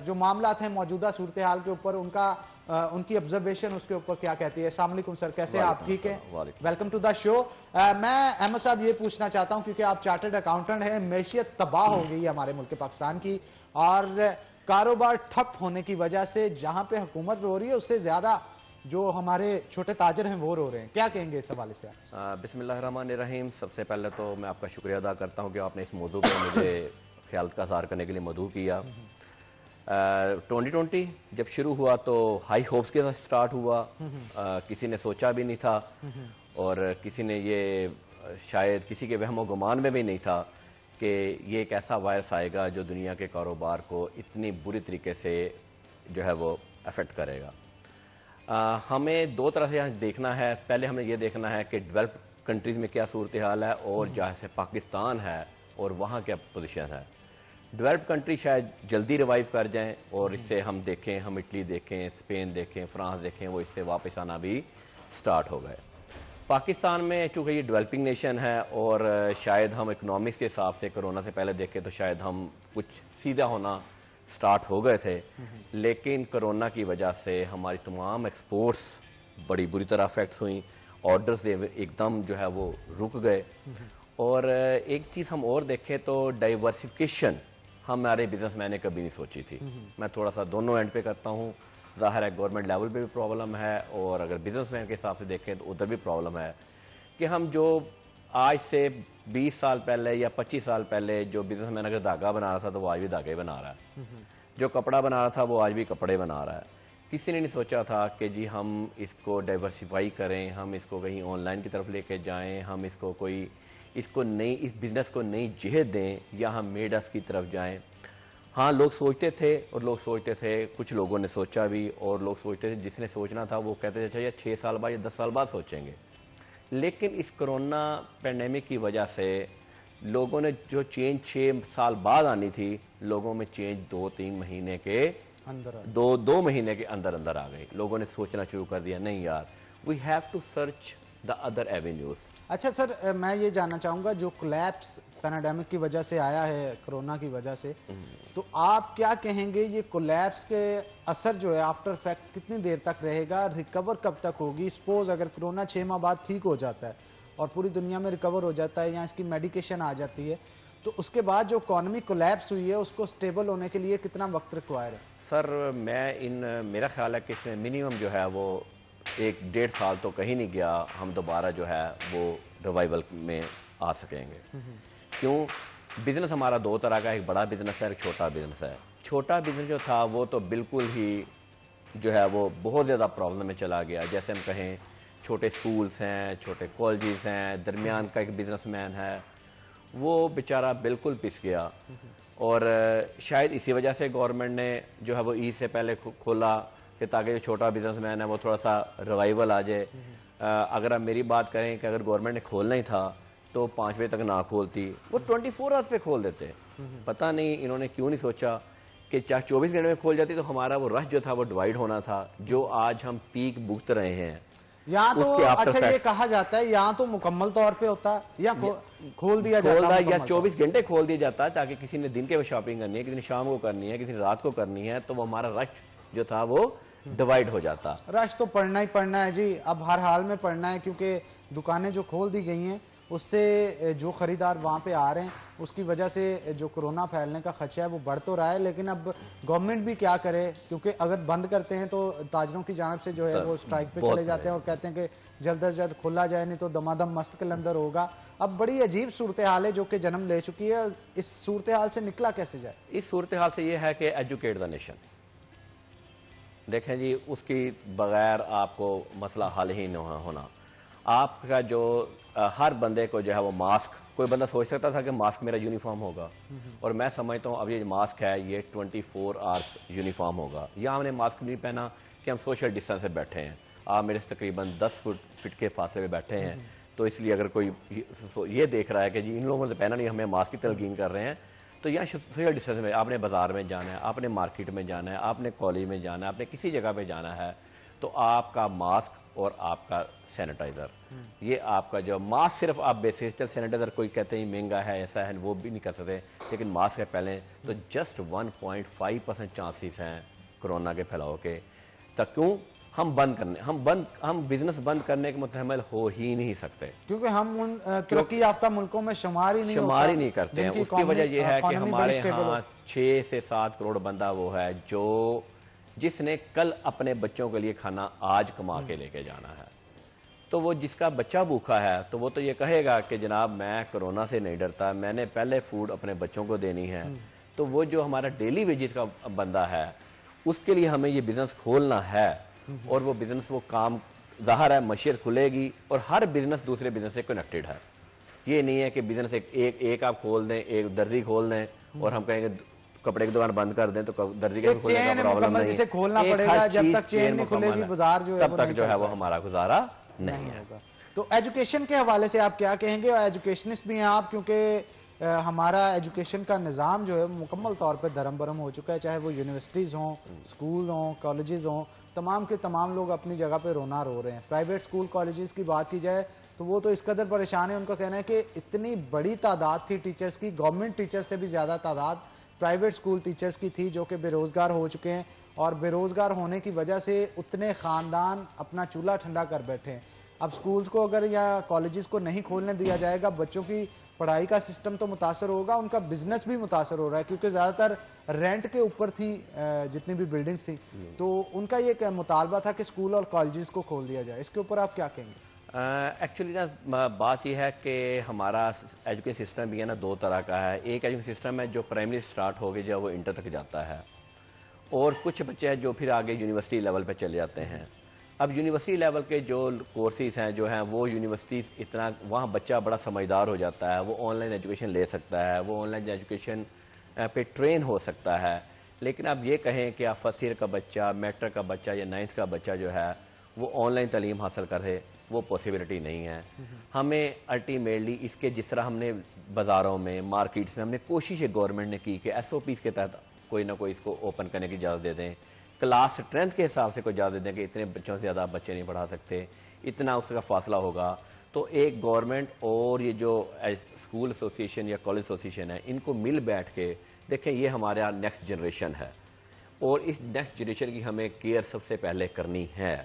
जो मामला हैं मौजूदा सूरत हाल के ऊपर उनकी ऑब्जर्वेशन उसके ऊपर क्या कहती है। अस्सलाम वालेकुम सर, कैसे आप? ठीक है, वेलकम टू द शो। मैं अहमद साहब ये पूछना चाहता हूं, क्योंकि आप चार्टर्ड अकाउंटेंट हैं, मैशियत तबाह हो गई है हमारे मुल्क पाकिस्तान की और कारोबार ठप होने की वजह से जहां पे हुकूमत रो रही है उससे ज्यादा जो हमारे छोटे ताजर हैं वो रो रहे हैं, क्या कहेंगे इस हवाले से? बिस्मिल्लाहिर्रहमानिर्रहीम। सबसे पहले तो मैं आपका शुक्रिया अदा करता हूं कि आपने इस मौजू पर मुझे ख्याल का इज़हार करने के लिए मदऊ किया। 2020 जब शुरू हुआ तो हाई होप्स के साथ स्टार्ट हुआ, किसी ने सोचा भी नहीं था और किसी ने ये शायद किसी के वहमो गुमान में भी नहीं था कि ये एक ऐसा वायरस आएगा जो दुनिया के कारोबार को इतनी बुरी तरीके से जो है वो अफेक्ट करेगा। हमें दो तरह से यहाँ देखना है, पहले हमें ये देखना है कि डेवलप कंट्रीज़ में क्या सूरत हाल है और जैसे पाकिस्तान है और वहाँ क्या पोजीशन है। डेवलप कंट्री शायद जल्दी रिवाइव कर जाएं और इससे हम देखें, हम इटली देखें, स्पेन देखें, फ्रांस देखें, वो इससे वापस आना भी स्टार्ट हो गए। पाकिस्तान में चूँकि ये डेवलपिंग नेशन है और शायद हम इकनॉमिक्स के हिसाब से कोरोना से पहले देखें तो शायद हम कुछ सीधा होना स्टार्ट हो गए थे, लेकिन कोरोना की वजह से हमारी तमाम एक्सपोर्ट्स बड़ी बुरी तरह अफेक्ट्स हुई, ऑर्डर्स एकदम जो है वो रुक गए। और एक चीज़ हम और देखें तो डाइवर्सिफिकेशन हमारे बिजनेसमैन ने कभी नहीं सोची थी। मैं थोड़ा सा दोनों एंड पे करता हूँ, ज़ाहिर है गवर्नमेंट लेवल पे भी प्रॉब्लम है और अगर बिजनेसमैन के हिसाब से देखें तो उधर भी प्रॉब्लम है कि हम जो आज से 20 साल पहले या 25 साल पहले जो बिजनेसमैन अगर धागा बना रहा था तो वो आज भी धागे बना रहा है, जो कपड़ा बना रहा था वो आज भी कपड़े बना रहा है। किसी ने नहीं सोचा था कि जी हम इसको डाइवर्सिफाई करें, हम इसको कहीं ऑनलाइन की तरफ लेके जाएं, हम इसको नई इस बिज़नेस को नई जिहत दें या हम मेडस की तरफ जाएं। हाँ, लोग सोचते थे, कुछ लोगों ने सोचा भी और लोग सोचते थे, जिसने सोचना था वो कहते थे अच्छा ये 6 साल बाद या 10 साल बाद सोचेंगे। लेकिन इस कोरोना पैंडेमिक की वजह से लोगों ने जो चेंज 6 साल बाद आनी थी, लोगों में चेंज 2-3 महीने के अंदर दो महीने के अंदर अंदर आ गई। लोगों ने सोचना शुरू कर दिया, नहीं यार, we have to search the other avenues. अच्छा सर, मैं ये जानना चाहूंगा जो कोलैप्स पैंडेमिक की वजह से आया है, कोरोना की वजह से, तो आप क्या कहेंगे ये कोलैप्स के असर जो है आफ्टर इफेक्ट कितनी देर तक रहेगा, रिकवर कब तक होगी? सपोज अगर कोरोना 6 माह बाद ठीक हो जाता है और पूरी दुनिया में रिकवर हो जाता है या इसकी मेडिकेशन आ जाती है, तो उसके बाद जो इकोनॉमी कोलैप्स हुई है उसको स्टेबल होने के लिए कितना वक्त रिक्वायर है? सर मेरा ख्याल है कि इसमें मिनिमम जो है वो 1-1.5 साल तो कहीं नहीं गया, हम दोबारा जो है वो रिवाइवल में आ सकेंगे। क्यों? बिजनेस हमारा 2 तरह का, एक बड़ा बिजनेस है, एक छोटा बिजनेस है। छोटा बिजनेस जो था वो तो बिल्कुल ही जो है वो बहुत ज़्यादा प्रॉब्लम में चला गया। जैसे हम कहें छोटे स्कूल्स हैं, छोटे कॉलेजेस हैं, दरमियान का एक बिजनेसमैन है, वो बेचारा बिल्कुल पिस गया। और शायद इसी वजह से गवर्नमेंट ने जो है वो ईद से पहले खोला कि ताकि जो छोटा बिजनेसमैन है वो थोड़ा सा रिवाइवल आ जाए। अगर आप मेरी बात करें कि अगर गवर्नमेंट ने खोलना ही था तो 5 बजे तक ना खोलती, वो 24 आवर्स पे खोल देते। पता नहीं इन्होंने क्यों नहीं सोचा कि चाहे 24 घंटे में खोल जाती तो हमारा वो रश जो था वो डिवाइड होना था, जो आज हम पीक भुगत रहे हैं। यहाँ तो अच्छा ये कहा जाता है यहाँ तो मुकम्मल तौर पे होता है या खोल दिया जाता है या 24 घंटे खोल दिया जाता है, ताकि किसी ने दिन के शॉपिंग करनी है, किसी ने शाम को करनी है, किसी ने रात को करनी है, तो वो हमारा रश जो था वो डिवाइड हो जाता। रश तो पड़ना ही पड़ना है जी, अब हर हाल में पड़ना है, क्योंकि दुकानें जो खोल दी गई हैं उससे जो खरीदार वहां पे आ रहे हैं उसकी वजह से जो कोरोना फैलने का खदशा है वो बढ़ तो रहा है। लेकिन अब गवर्नमेंट भी क्या करे, क्योंकि अगर बंद करते हैं तो ताजरों की जानिब से जो है वो स्ट्राइक पे चले जाते हैं और कहते हैं कि जल्द अज जल्द खोला जाए, नहीं तो दमादम मस्त कलंदर होगा। अब बड़ी अजीब सूरत हाल है जो कि जन्म ले चुकी है। इस सूरत हाल से निकला कैसे जाए? इस सूरत हाल से ये है कि एजुकेट द नेशन। देखें जी, उसकी बगैर आपको मसला हल ही नहीं होना। आपका जो हर बंदे को जो है वो मास्क, कोई बंदा सोच सकता था कि मास्क मेरा यूनिफॉर्म होगा, और मैं समझता हूँ अब ये मास्क है ये 24 आवर्स यूनिफॉर्म होगा। या हमने मास्क नहीं पहना कि हम सोशल डिस्टेंस से बैठे हैं, आप मेरे से तकरीबन 10 फुट के फासले पे बैठे हैं, तो इसलिए अगर कोई ये देख रहा है कि जी इन लोगों ने पहना नहीं, हमें मास्क की तलकीन कर रहे हैं, तो यहाँ सोशल डिस्टेंस में आपने बाजार में जाना है, आपने मार्केट में जाना है, आपने कॉलेज में जाना है, आपने किसी जगह पे जाना है, तो आपका मास्क और आपका सैनिटाइजर, ये आपका जो मास्क सिर्फ आप बेसिक सैनिटाइजर कोई कहते हैं महंगा है ऐसा है वो भी नहीं कर सकते, लेकिन मास्क है पहले तो जस्ट 1.5% चांसेस हैं कोरोना के फैलाव के। तक क्यों हम बिजनेस बंद करने के मुतहमल हो ही नहीं सकते, क्योंकि हम उन तरक्की याफ्ता मुल्कों में शुमार ही नहीं करते हैं। उसकी वजह यह है कि हमारे यहाँ 6 से 7 करोड़ बंदा वो है जो जिसने कल अपने बच्चों के लिए खाना आज कमा के लेके जाना है। तो वो जिसका बच्चा भूखा है तो वो तो ये कहेगा कि जनाब मैं कोरोना से नहीं डरता, मैंने पहले फूड अपने बच्चों को देनी है। तो वो जो हमारा डेली वेजेस का बंदा है उसके लिए हमें ये बिजनेस खोलना है, और वो बिजनेस वो काम ज़ाहिर है मशीयत खुलेगी, और हर बिजनेस दूसरे बिजनेस से कनेक्टेड है। ये नहीं है कि बिजनेस एक आप खोल दें, एक दर्जी खोल दें और हम कहेंगे कपड़े की दुकान बंद कर दें तो दर्जी के खोलने का प्रॉब्लम नहीं है। खोलना पड़ेगा, जब तक चेन नहीं खुलेगी बाजार जो है तब तक जो है वो हमारा गुजारा नहीं होगा। तो एजुकेशन के हवाले से आप क्या कहेंगे? और एजुकेशनिस्ट भी हैं आप, क्योंकि हमारा एजुकेशन का निज़ाम जो है मुकम्मल तौर पर धर्म भरम हो चुका है, चाहे वो यूनिवर्सिटीज़ हों, स्कूल हों, कॉलेजेस हों, तमाम के तमाम लोग अपनी जगह पे रोना रो रहे हैं। प्राइवेट स्कूल कॉलेजेस की बात की जाए तो वो तो इस कदर परेशान है, उनका कहना है कि इतनी बड़ी तादाद थी टीचर्स की, गवर्नमेंट टीचर्स से भी ज़्यादा तादाद प्राइवेट स्कूल टीचर्स की थी जो कि बेरोज़गार हो चुके हैं, और बेरोज़गार होने की वजह से उतने ख़ानदान अपना चूल्हा ठंडा कर बैठे हैं। अब स्कूल्स को अगर या कॉलेजेस को नहीं खोलने दिया जाएगा, बच्चों की पढ़ाई का सिस्टम तो मुतासर होगा, उनका बिजनेस भी मुतासर हो रहा है, क्योंकि ज़्यादातर रेंट के ऊपर थी जितनी भी बिल्डिंग्स थी। तो उनका ये मुतालबा था कि स्कूल और कॉलेजेस को खोल दिया जाए। इसके ऊपर आप क्या कहेंगे? एक्चुअली ना बात यह है कि हमारा एजुकेशन सिस्टम भी है ना 2 तरह का है। एक एजुकेशन सिस्टम है जो प्राइमरी स्टार्ट हो गई जब वो इंटर तक जाता है, और कुछ बच्चे हैं जो फिर आगे यूनिवर्सिटी लेवल पे चले जाते हैं। अब यूनिवर्सिटी लेवल के जो कोर्सेज हैं जो हैं वो यूनिवर्सिटीज़ इतना वहाँ बच्चा बड़ा समझदार हो जाता है, वो ऑनलाइन एजुकेशन ले सकता है, वो ऑनलाइन एजुकेशन पे ट्रेन हो सकता है। लेकिन आप ये कहें कि आप फर्स्ट ईयर का बच्चा, मैट्रिक का बच्चा या 9th का बच्चा जो है वो ऑनलाइन तालीम हासिल करे, वो पॉसिबिलिटी नहीं है। हमें अल्टीमेटली इसके जिस तरह हमने बाज़ारों में मार्केट्स में हमने कोशिश गवर्नमेंट ने की कि SOPs के तहत कोई ना कोई इसको ओपन करने की इजाज़त दे दें, क्लास स्ट्रेंथ के हिसाब से कोई इजाज़त दे दें कि इतने बच्चों से ज़्यादा बच्चे नहीं पढ़ा सकते, इतना उसका फासला होगा। तो एक गवर्नमेंट और ये जो स्कूल एसोसिएशन या कॉलेज एसोसिएशन है इनको मिल बैठ के देखें, ये हमारा नेक्स्ट जनरेशन है, और इस नेक्स्ट जनरेशन की हमें केयर सबसे पहले करनी है।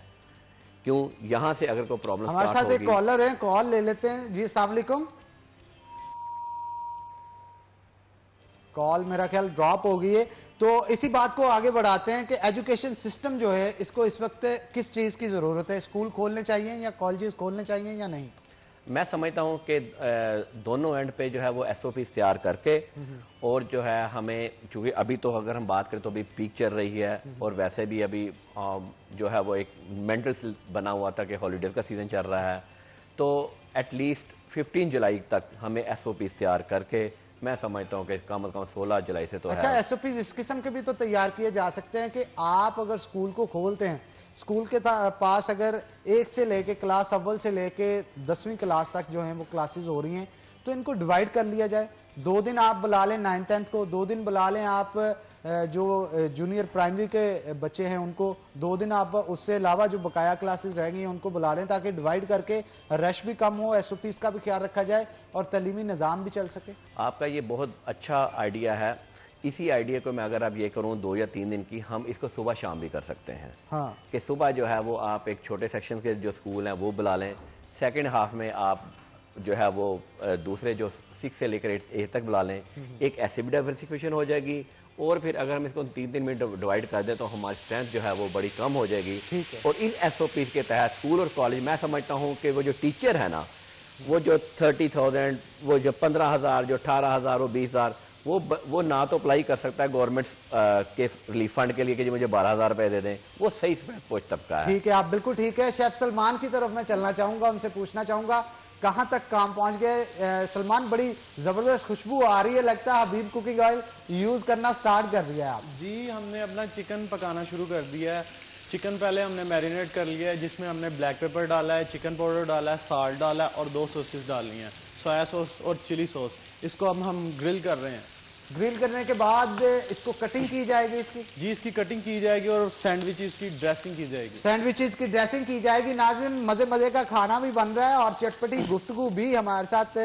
क्यों, यहां से अगर कोई प्रॉब्लम हमारे साथ एक कॉलर है, कॉल ले लेते हैं जी। अस्सलाम वालेकुम। कॉल मेरा ख्याल ड्रॉप हो गई है, तो इसी बात को आगे बढ़ाते हैं कि एजुकेशन सिस्टम जो है इसको इस वक्त किस चीज की जरूरत है? स्कूल खोलने चाहिए या कॉलेजेस खोलने चाहिए या नहीं? मैं समझता हूं कि दोनों एंड पे जो है वो एसओपी तैयार करके और जो है हमें, चूंकि अभी तो अगर हम बात करें तो अभी पीक चल रही है और वैसे भी अभी जो है वो एक मेंटल बना हुआ था कि हॉलीडेज का सीजन चल रहा है, तो एटलीस्ट 15 जुलाई तक हमें एसओपी तैयार करके मैं समझता हूं कि कम से कम 16 जुलाई से तो अच्छा, है। एसओपीज इस किस्म के भी तो तैयार किए जा सकते हैं कि आप अगर स्कूल को खोलते हैं, स्कूल के पास अगर 1 से लेके क्लास अव्वल से लेके 10वीं क्लास तक जो है वो क्लासेस हो रही हैं, तो इनको डिवाइड कर लिया जाए। 2 दिन आप बुला लें 9th 10th को, 2 दिन बुला लें आप जो जूनियर प्राइमरी के बच्चे हैं उनको, 2 दिन आप उससे अलावा जो बकाया क्लासेस रह गई हैं उनको बुला लें, ताकि डिवाइड करके रश भी कम हो, एसओपीज का भी ख्याल रखा जाए और तलीमी निज़ाम भी चल सके। आपका ये बहुत अच्छा आइडिया है। इसी आइडिया को मैं अगर आप ये करूं 2 या 3 दिन की, हम इसको सुबह शाम भी कर सकते हैं। हाँ, कि सुबह जो है वो आप एक छोटे सेक्शन के जो स्कूल हैं वो बुला लें, सेकंड हाफ में आप जो है वो दूसरे जो 6 से लेकर 8 तक बुला लें, एक ऐसे भी डाइवर्सिफिकेशन हो जाएगी। और फिर अगर हम इसको 3-3 मिनट डिवाइड कर दें तो हमारी स्ट्रेंथ जो है वो बड़ी कम हो जाएगी। ठीक है। और इन एसओपी के तहत स्कूल और कॉलेज, मैं समझता हूँ कि वो जो टीचर है ना, वो जो 30,000, वो जो 15,000, जो 18,000, वो 20,000, वो ना तो अप्लाई कर सकता है गवर्नमेंट के रिलीफ फंड के लिए कि जी मुझे 12,000 रुपए दे दें, वो सही पोस्ट तबका है। ठीक है, आप बिल्कुल ठीक है। शेफ सलमान की तरफ मैं चलना चाहूंगा, उनसे पूछना चाहूंगा कहां तक काम पहुंच गए। सलमान, बड़ी जबरदस्त खुशबू आ रही है, लगता है हबीब कुकिंग ऑयल यूज करना स्टार्ट कर दिया है आप। जी, हमने अपना चिकन पकाना शुरू कर दिया है। चिकन पहले हमने मैरिनेट कर लिया है, जिसमें हमने ब्लैक पेपर डाला है, चिकन पाउडर डाला है, साल्ट डाला है और 2 सॉसेस डालनी है, सोया सॉस और चिली सॉस। इसको अब हम ग्रिल कर रहे हैं। ग्रिल करने के बाद इसको कटिंग की जाएगी इसकी? जी, इसकी कटिंग की जाएगी और सैंडविचेस की ड्रेसिंग की जाएगी। सैंडविचेस की ड्रेसिंग की जाएगी। नाज़रीन, मजे मजे का खाना भी बन रहा है और चटपटी गुफ्तगू भी। हमारे साथ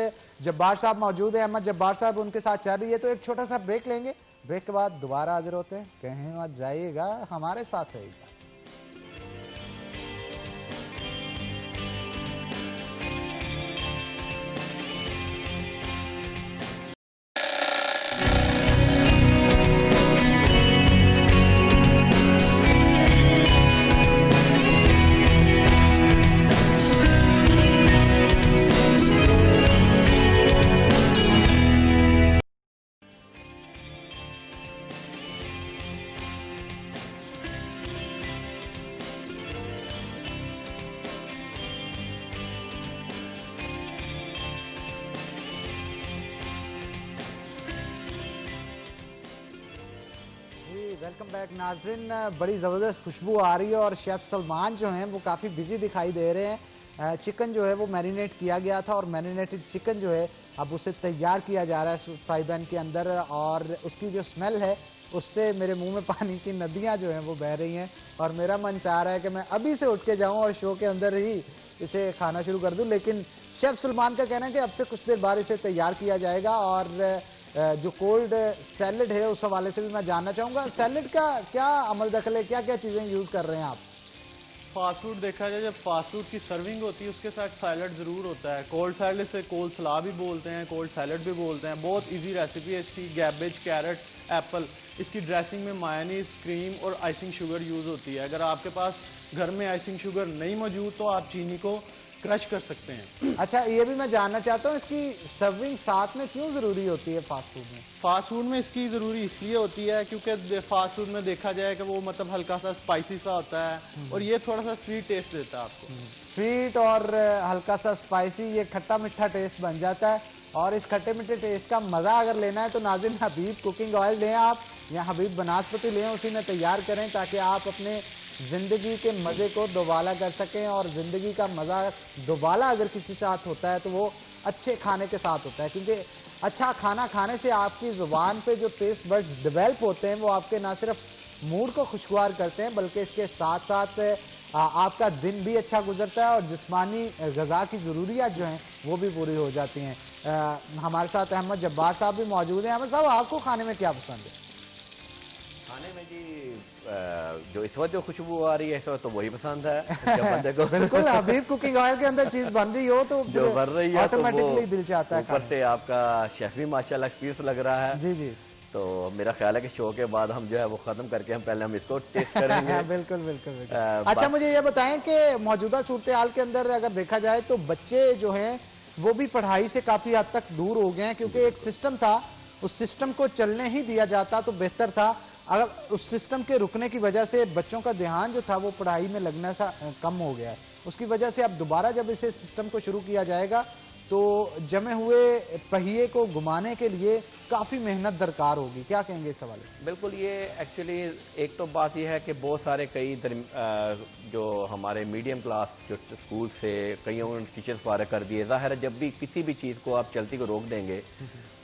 जब्बार साहब मौजूद है, अहमद जब्बार साहब उनके साथ चल रही है। तो एक छोटा सा ब्रेक लेंगे, ब्रेक के बाद दोबारा हाजिर होते हैं। कहीं मत जाइएगा, हमारे साथ रहिएगा। वेलकम बैक नाजरीन। बड़ी ज़बरदस्त खुशबू आ रही है और शेफ सलमान जो हैं वो काफ़ी बिजी दिखाई दे रहे हैं। चिकन जो है वो मैरिनेट किया गया था और मैरिनेटेड चिकन जो है अब उसे तैयार किया जा रहा है फ्राई पैन के अंदर, और उसकी जो स्मेल है उससे मेरे मुंह में पानी की नदियां जो हैं वो बह रही हैं और मेरा मन चाह रहा है कि मैं अभी से उठ के जाऊं और शो के अंदर ही इसे खाना शुरू कर दूं। लेकिन शेफ सलमान का कहना है कि अब से कुछ देर बाद इसे तैयार किया जाएगा। और जो कोल्ड सैलेड है उस हवाले से भी मैं जानना चाहूंगा, सैलेड का क्या अमल दखल है, क्या क्या चीजें यूज कर रहे हैं आप? फास्ट फूड देखा जाए, जब फास्ट फूड की सर्विंग होती है उसके साथ सैलड जरूर होता है। कोल्ड सैलड से कोल्ड सलाद भी बोलते हैं, कोल्ड सैलड भी बोलते हैं। बहुत इजी रेसिपी है इसकी। कैबेज, कैरेट, एप्पल, इसकी ड्रेसिंग में मायोनीज, क्रीम और आइसिंग शुगर यूज होती है। अगर आपके पास घर में आइसिंग शुगर नहीं मौजूद तो आप चीनी को क्रश कर सकते हैं। अच्छा, ये भी मैं जानना चाहता हूँ इसकी सर्विंग साथ में क्यों जरूरी होती है फास्ट फूड में? फास्ट फूड में इसकी जरूरी इसलिए होती है क्योंकि फास्ट फूड में देखा जाए कि वो मतलब हल्का सा स्पाइसी सा होता है और ये थोड़ा सा स्वीट टेस्ट देता है आपको। स्वीट और हल्का सा स्पाइसी, ये खट्टा मीठा टेस्ट बन जाता है। और इस खट्टे मीठे टेस्ट का मजा अगर लेना है तो नाज़रीन हबीब कुकिंग ऑयल लें आप, या हबीब बनास्पति लें, उसी में तैयार करें ताकि आप अपने जिंदगी के मजे को दोबाला कर सकें। और जिंदगी का मजा दोबाला अगर किसी साथ होता है तो वो अच्छे खाने के साथ होता है, क्योंकि अच्छा खाना खाने से आपकी जुबान पे जो टेस्ट बड्स डेवलप होते हैं वो आपके ना सिर्फ मूड को खुशगवार करते हैं बल्कि इसके साथ साथ आपका दिन भी अच्छा गुजरता है और जिस्मानी ग़िज़ा की ज़रूरियात जो हैं वो भी पूरी हो जाती हैं। हमारे साथ अहमद जब्बार साहब भी मौजूद हैं। अहमद साहब, आपको खाने में क्या पसंद है? खाने में जी जो इस वक्त जो खुशबू आ रही है इस वक्त तो वही पसंद है। जब बंदे को बिल्कुल, हबीब कुकिंग ऑयल के अंदर चीज बन रही हो तो जो बन रही है ऑटोमेटिकली दिल चाहता है। ऊपर से आपका शेफ भी माशाल्लाह एक्सपीरियंस लग रहा है। जी जी। तो मेरा ख्याल है कि शो के बाद हम जो है वो ख़त्म करके हम इसको टेस्ट करेंगे। बिल्कुल बिल्कुल बिल्कुल। अच्छा, मुझे ये बताएं कि मौजूदा सूरत हाल के अंदर अगर देखा जाए तो बच्चे जो हैं वो भी पढ़ाई से काफी हद तक दूर हो गए हैं, क्योंकि एक सिस्टम था, उस सिस्टम को चलने ही दिया जाता तो बेहतर था। अगर उस सिस्टम के रुकने की वजह से बच्चों का ध्यान जो था वो पढ़ाई में लगना सा कम हो गया है, उसकी वजह से अब दोबारा जब इसे सिस्टम को शुरू किया जाएगा तो जमे हुए पहिए को घुमाने के लिए काफी मेहनत दरकार होगी। क्या कहेंगे इस हवाले से? बिल्कुल, ये एक्चुअली एक तो बात यह है कि बहुत सारे जो हमारे मीडियम क्लास जो स्कूल से कईयों टीचर्स फारग कर दिए। ज़ाहिर है जब भी किसी भी चीज़ को आप चलती को रोक देंगे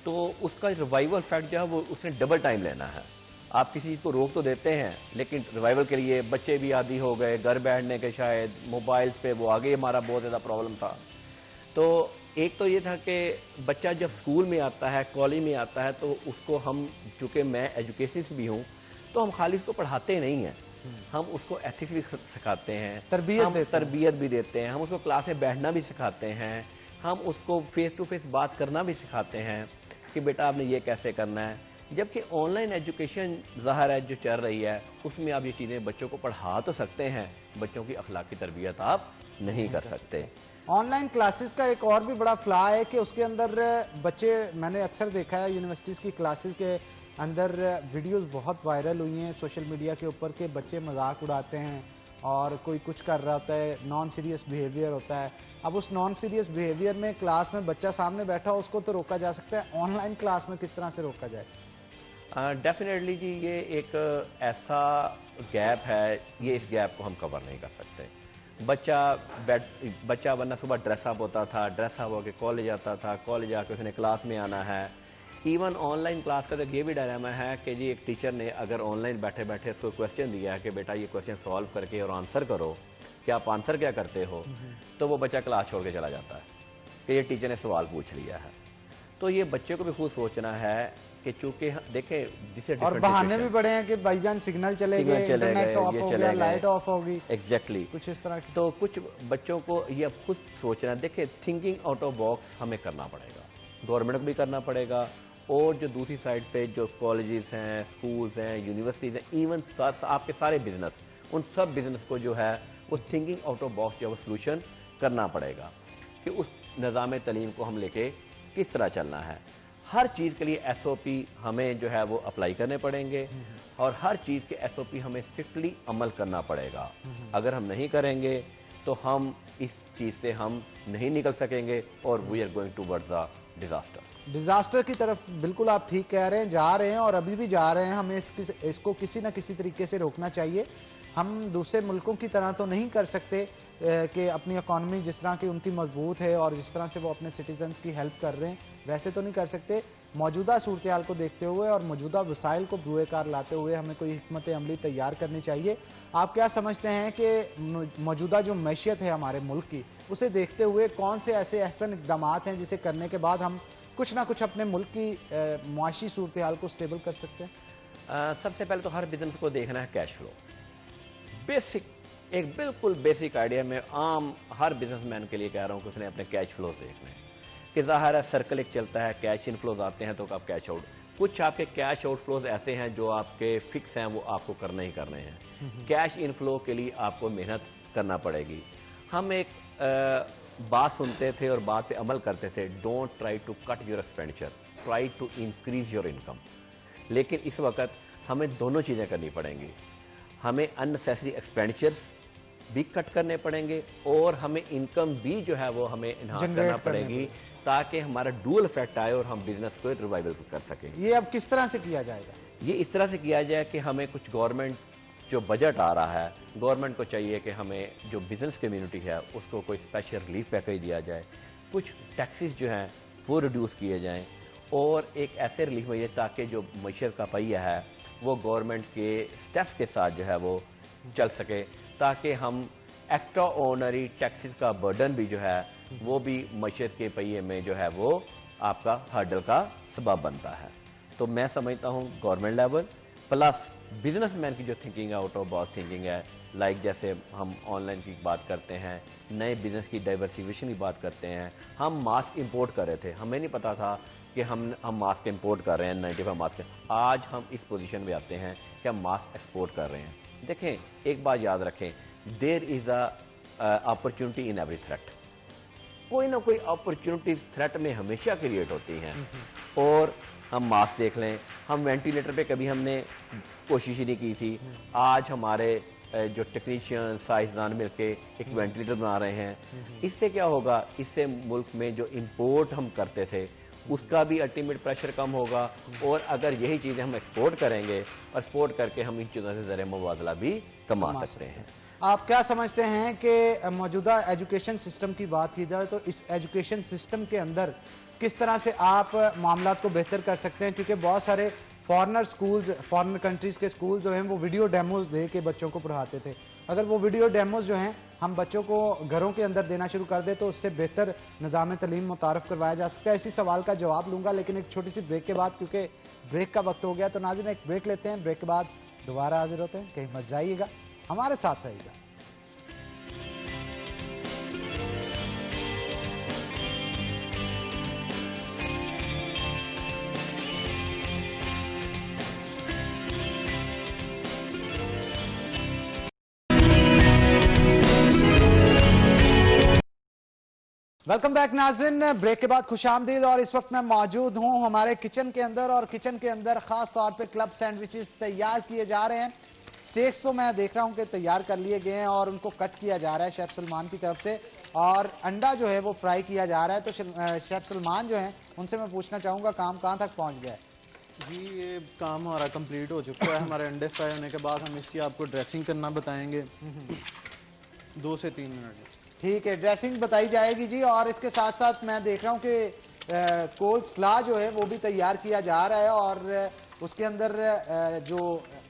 तो उसका रिवाइवल फैक्ट जो है वो उसने डबल टाइम लेना है। आप किसी चीज़ को रोक तो देते हैं, लेकिन रिवाइवल के लिए बच्चे भी आदी हो गए, घर बैठने के, शायद मोबाइल्स पे वो आगे हमारा बहुत ज़्यादा प्रॉब्लम था। तो एक तो ये था कि बच्चा जब स्कूल में आता है, कॉलेज में आता है, तो उसको हम, चूँकि मैं एजुकेशनिस्ट भी हूँ, तो हम खाली उसको पढ़ाते नहीं हैं, हम उसको एथिक्स भी सिखाते हैं, तरबियत भी देते हैं, हम उसको क्लास में बैठना भी सिखाते हैं, हम उसको फेस टू फेस बात करना भी सिखाते हैं कि बेटा आपने ये कैसे करना है। जबकि ऑनलाइन एजुकेशन ज़ाहिर है जो चल रही है उसमें आप ये चीज़ें बच्चों को पढ़ा तो सकते हैं, बच्चों की अखलाकी तरबियत आप नहीं कर सकते। ऑनलाइन क्लासेस का एक और भी बड़ा फ्लॉ है कि उसके अंदर बच्चे, मैंने अक्सर देखा है यूनिवर्सिटीज़ की क्लासेस के अंदर वीडियोस बहुत वायरल हुई हैं सोशल मीडिया के ऊपर के बच्चे मजाक उड़ाते हैं और कोई कुछ कर रहा होता है, नॉन सीरियस बिहेवियर होता है। अब उस नॉन सीरियस बिहेवियर में क्लास में बच्चा सामने बैठा हो उसको तो रोका जा सकता है, ऑनलाइन क्लास में किस तरह से रोका जाए? डेफिनेटली जी, ये एक ऐसा गैप है, ये इस गैप को हम कवर नहीं कर सकते। बच्चा वरना सुबह ड्रेसअप होता था, ड्रेसअप होकर कॉलेज आता था, कॉलेज आकर उसने क्लास में आना है। इवन ऑनलाइन क्लास का तो ये भी डायलेमा है कि जी एक टीचर ने अगर ऑनलाइन बैठे बैठे उसको क्वेश्चन दिया है कि बेटा ये क्वेश्चन सॉल्व करके और आंसर करो, कि आप आंसर क्या करते हो, तो वो बच्चा क्लास छोड़ के चला जाता है कि ये टीचर ने सवाल पूछ लिया है। तो ये बच्चे को भी खुद सोचना है कि चूंकि देखें जिसे और बहाने भी बड़े हैं कि भाईजान सिग्नल चले गए, इंटरनेट ऑफ हो गया, लाइट ऑफ होगी, एग्जैक्टली कुछ इस तरह की। तो कुछ बच्चों को ये अब खुद सोचना है। देखिए, थिंकिंग आउट ऑफ बॉक्स हमें करना पड़ेगा, गवर्नमेंट को भी करना पड़ेगा, और जो दूसरी साइड पे जो कॉलेजेस हैं, स्कूल्स हैं, यूनिवर्सिटीज़ हैं, इवन आपके सारे बिजनेस, उन सब बिजनेस को जो है वो थिंकिंग आउट ऑफ बॉक्स जो है वो सोल्यूशन करना पड़ेगा कि उस निज़ाम तालीम को हम लेके किस तरह चलना है। हर चीज़ के लिए एसओपी हमें जो है वो अप्लाई करने पड़ेंगे और हर चीज़ के एसओपी हमें स्ट्रिक्टली अमल करना पड़ेगा। अगर हम नहीं करेंगे तो हम इस चीज़ से हम नहीं निकल सकेंगे और we are going towards the disaster की तरफ। बिल्कुल आप ठीक कह रहे हैं, जा रहे हैं और अभी भी जा रहे हैं। हमें इसको किसी ना किसी तरीके से रोकना चाहिए। हम दूसरे मुल्कों की तरह तो नहीं कर सकते कि अपनी इकॉनमी जिस तरह की उनकी मजबूत है और जिस तरह से वो अपने सिटीजन्स की हेल्प कर रहे हैं वैसे तो नहीं कर सकते। मौजूदा सूरत हाल को देखते हुए और मौजूदा वसाइल को बुए कार लाते हुए हमें कोई हिकमत अमली तैयार करनी चाहिए। आप क्या समझते हैं कि मौजूदा जो मैशियत है हमारे मुल्क की, उसे देखते हुए कौन से ऐसे अहसन इकदाम हैं जिसे करने के बाद हम कुछ ना कुछ अपने मुल्क की मुआशी सूरत हाल को स्टेबल कर सकते हैं? सबसे पहले तो हर बिजनेस को देखना है कैश फ्लो। बेसिक, एक बिल्कुल बेसिक आइडिया में आम हर बिजनेसमैन के लिए कह रहा हूं कि उसने अपने कैश फ्लो देखने हैं कि ज़ाहिर है सर्कल एक चलता है, कैश इनफ्लोज आते हैं तो आप कैश आउट, कुछ आपके कैश आउटफ्लोज ऐसे हैं जो आपके फिक्स हैं, वो आपको करने ही करने हैं। कैश इनफ्लो के लिए आपको मेहनत करना पड़ेगी। हम एक बात सुनते थे और बात पे अमल करते थे, don't try to cut your expenditure, try to increase your income. लेकिन इस वक्त हमें दोनों चीज़ें करनी पड़ेंगी। हमें अननेसेसरी एक्सपेंडिचर्स भी कट करने पड़ेंगे और हमें इनकम भी जो है वो हमें इन्हांस करना पड़ेगी ताकि हमारा डुअल इफेक्ट आए और हम बिजनेस को रिवाइवल कर सकें। ये अब किस तरह से किया जाएगा? ये इस तरह से किया जाए कि हमें कुछ गवर्नमेंट जो बजट आ रहा है, गवर्नमेंट को चाहिए कि हमें जो बिजनेस कम्युनिटी है उसको कोई स्पेशल रिलीफ पैकेज दिया जाए, कुछ टैक्सेस जो हैं वो रिड्यूस किए जाएं और एक ऐसे रिलीफ मिले ताकि जो मईशत का पहिया है वो गवर्नमेंट के स्टेप्स के साथ जो है वो चल सके, ताकि हम एक्स्ट्रा ऑर्डिनरी टैक्सेस का बर्डन भी जो है वो भी मईशत के पहिए में जो है वो आपका हर्डल का सबब बनता है। तो मैं समझता हूँ गवर्नमेंट लेवल प्लस बिजनेसमैन की जो थिंकिंग है, आउट ऑफ बॉक्स थिंकिंग है, लाइक जैसे हम ऑनलाइन की बात करते हैं, नए बिजनेस की डाइवर्सिफिकेशन की बात करते हैं। हम मास्क इंपोर्ट कर रहे थे, हमें नहीं पता था कि हम मास्क इंपोर्ट कर रहे हैं, 95 मास्क। आज हम इस पोजीशन पे आते हैं कि हम मास्क एक्सपोर्ट कर रहे हैं। देखें, एक बात याद रखें, there is a opportunity in every threat. कोई ना कोई अपॉर्चुनिटी थ्रेट में हमेशा क्रिएट होती हैं। और हम मास्क देख लें, हम वेंटिलेटर पे कभी हमने कोशिश ही नहीं की थी। आज हमारे जो टेक्नीशियन साइंसदान मिलके एक वेंटिलेटर बना रहे हैं। इससे क्या होगा, इससे मुल्क में जो इंपोर्ट हम करते थे उसका भी अल्टीमेट प्रेशर कम होगा। और अगर यही चीज़ें हम एक्सपोर्ट करेंगे और एक्सपोर्ट करके हम इन चीज़ों से ज़रिए मुबादला भी कमा सकते हैं। आप क्या समझते हैं कि मौजूदा एजुकेशन सिस्टम की बात की जाए तो इस एजुकेशन सिस्टम के अंदर किस तरह से आप मामलात को बेहतर कर सकते हैं? क्योंकि बहुत सारे फॉरेनर स्कूल्स, फॉरेन कंट्रीज के स्कूल जो हैं वो वीडियो डेमोज दे के बच्चों को पढ़ाते थे। अगर वो वीडियो डेमोज जो हैं हम बच्चों को घरों के अंदर देना शुरू कर दे तो उससे बेहतर निज़ाम तलीम मुतारफ करवाया जा सकता है। इसी सवाल का जवाब लूंगा, लेकिन एक छोटी सी ब्रेक के बाद, क्योंकि ब्रेक का वक्त हो गया। तो नाज़रीन, एक ब्रेक लेते हैं, ब्रेक के बाद दोबारा हाजिर होते हैं। कहीं मत जाइएगा, हमारे साथ रहिएगा। वेलकम बैक नाज़रीन, ब्रेक के बाद खुशामदीद। और इस वक्त मैं मौजूद हूं हमारे किचन के अंदर, और किचन के अंदर खास तौर पे क्लब सैंडविचेस तैयार किए जा रहे हैं। स्टेक्स तो मैं देख रहा हूं कि तैयार कर लिए गए हैं और उनको कट किया जा रहा है शेफ सलमान की तरफ से, और अंडा जो है वो फ्राई किया जा रहा है। तो शेफ सलमान जो हैं उनसे मैं पूछना चाहूंगा, काम कहां तक पहुंच गया है? जी, ये काम हमारा कंप्लीट हो चुका है। हमारे अंडे फ्राई होने के बाद हम इसकी आपको ड्रेसिंग करना बताएंगे 2 से 3 मिनट। ठीक है, ड्रेसिंग बताई जाएगी जी। और इसके साथ साथ मैं देख रहा हूं कि कोल्ड स्ला जो है वो भी तैयार किया जा रहा है, और उसके अंदर जो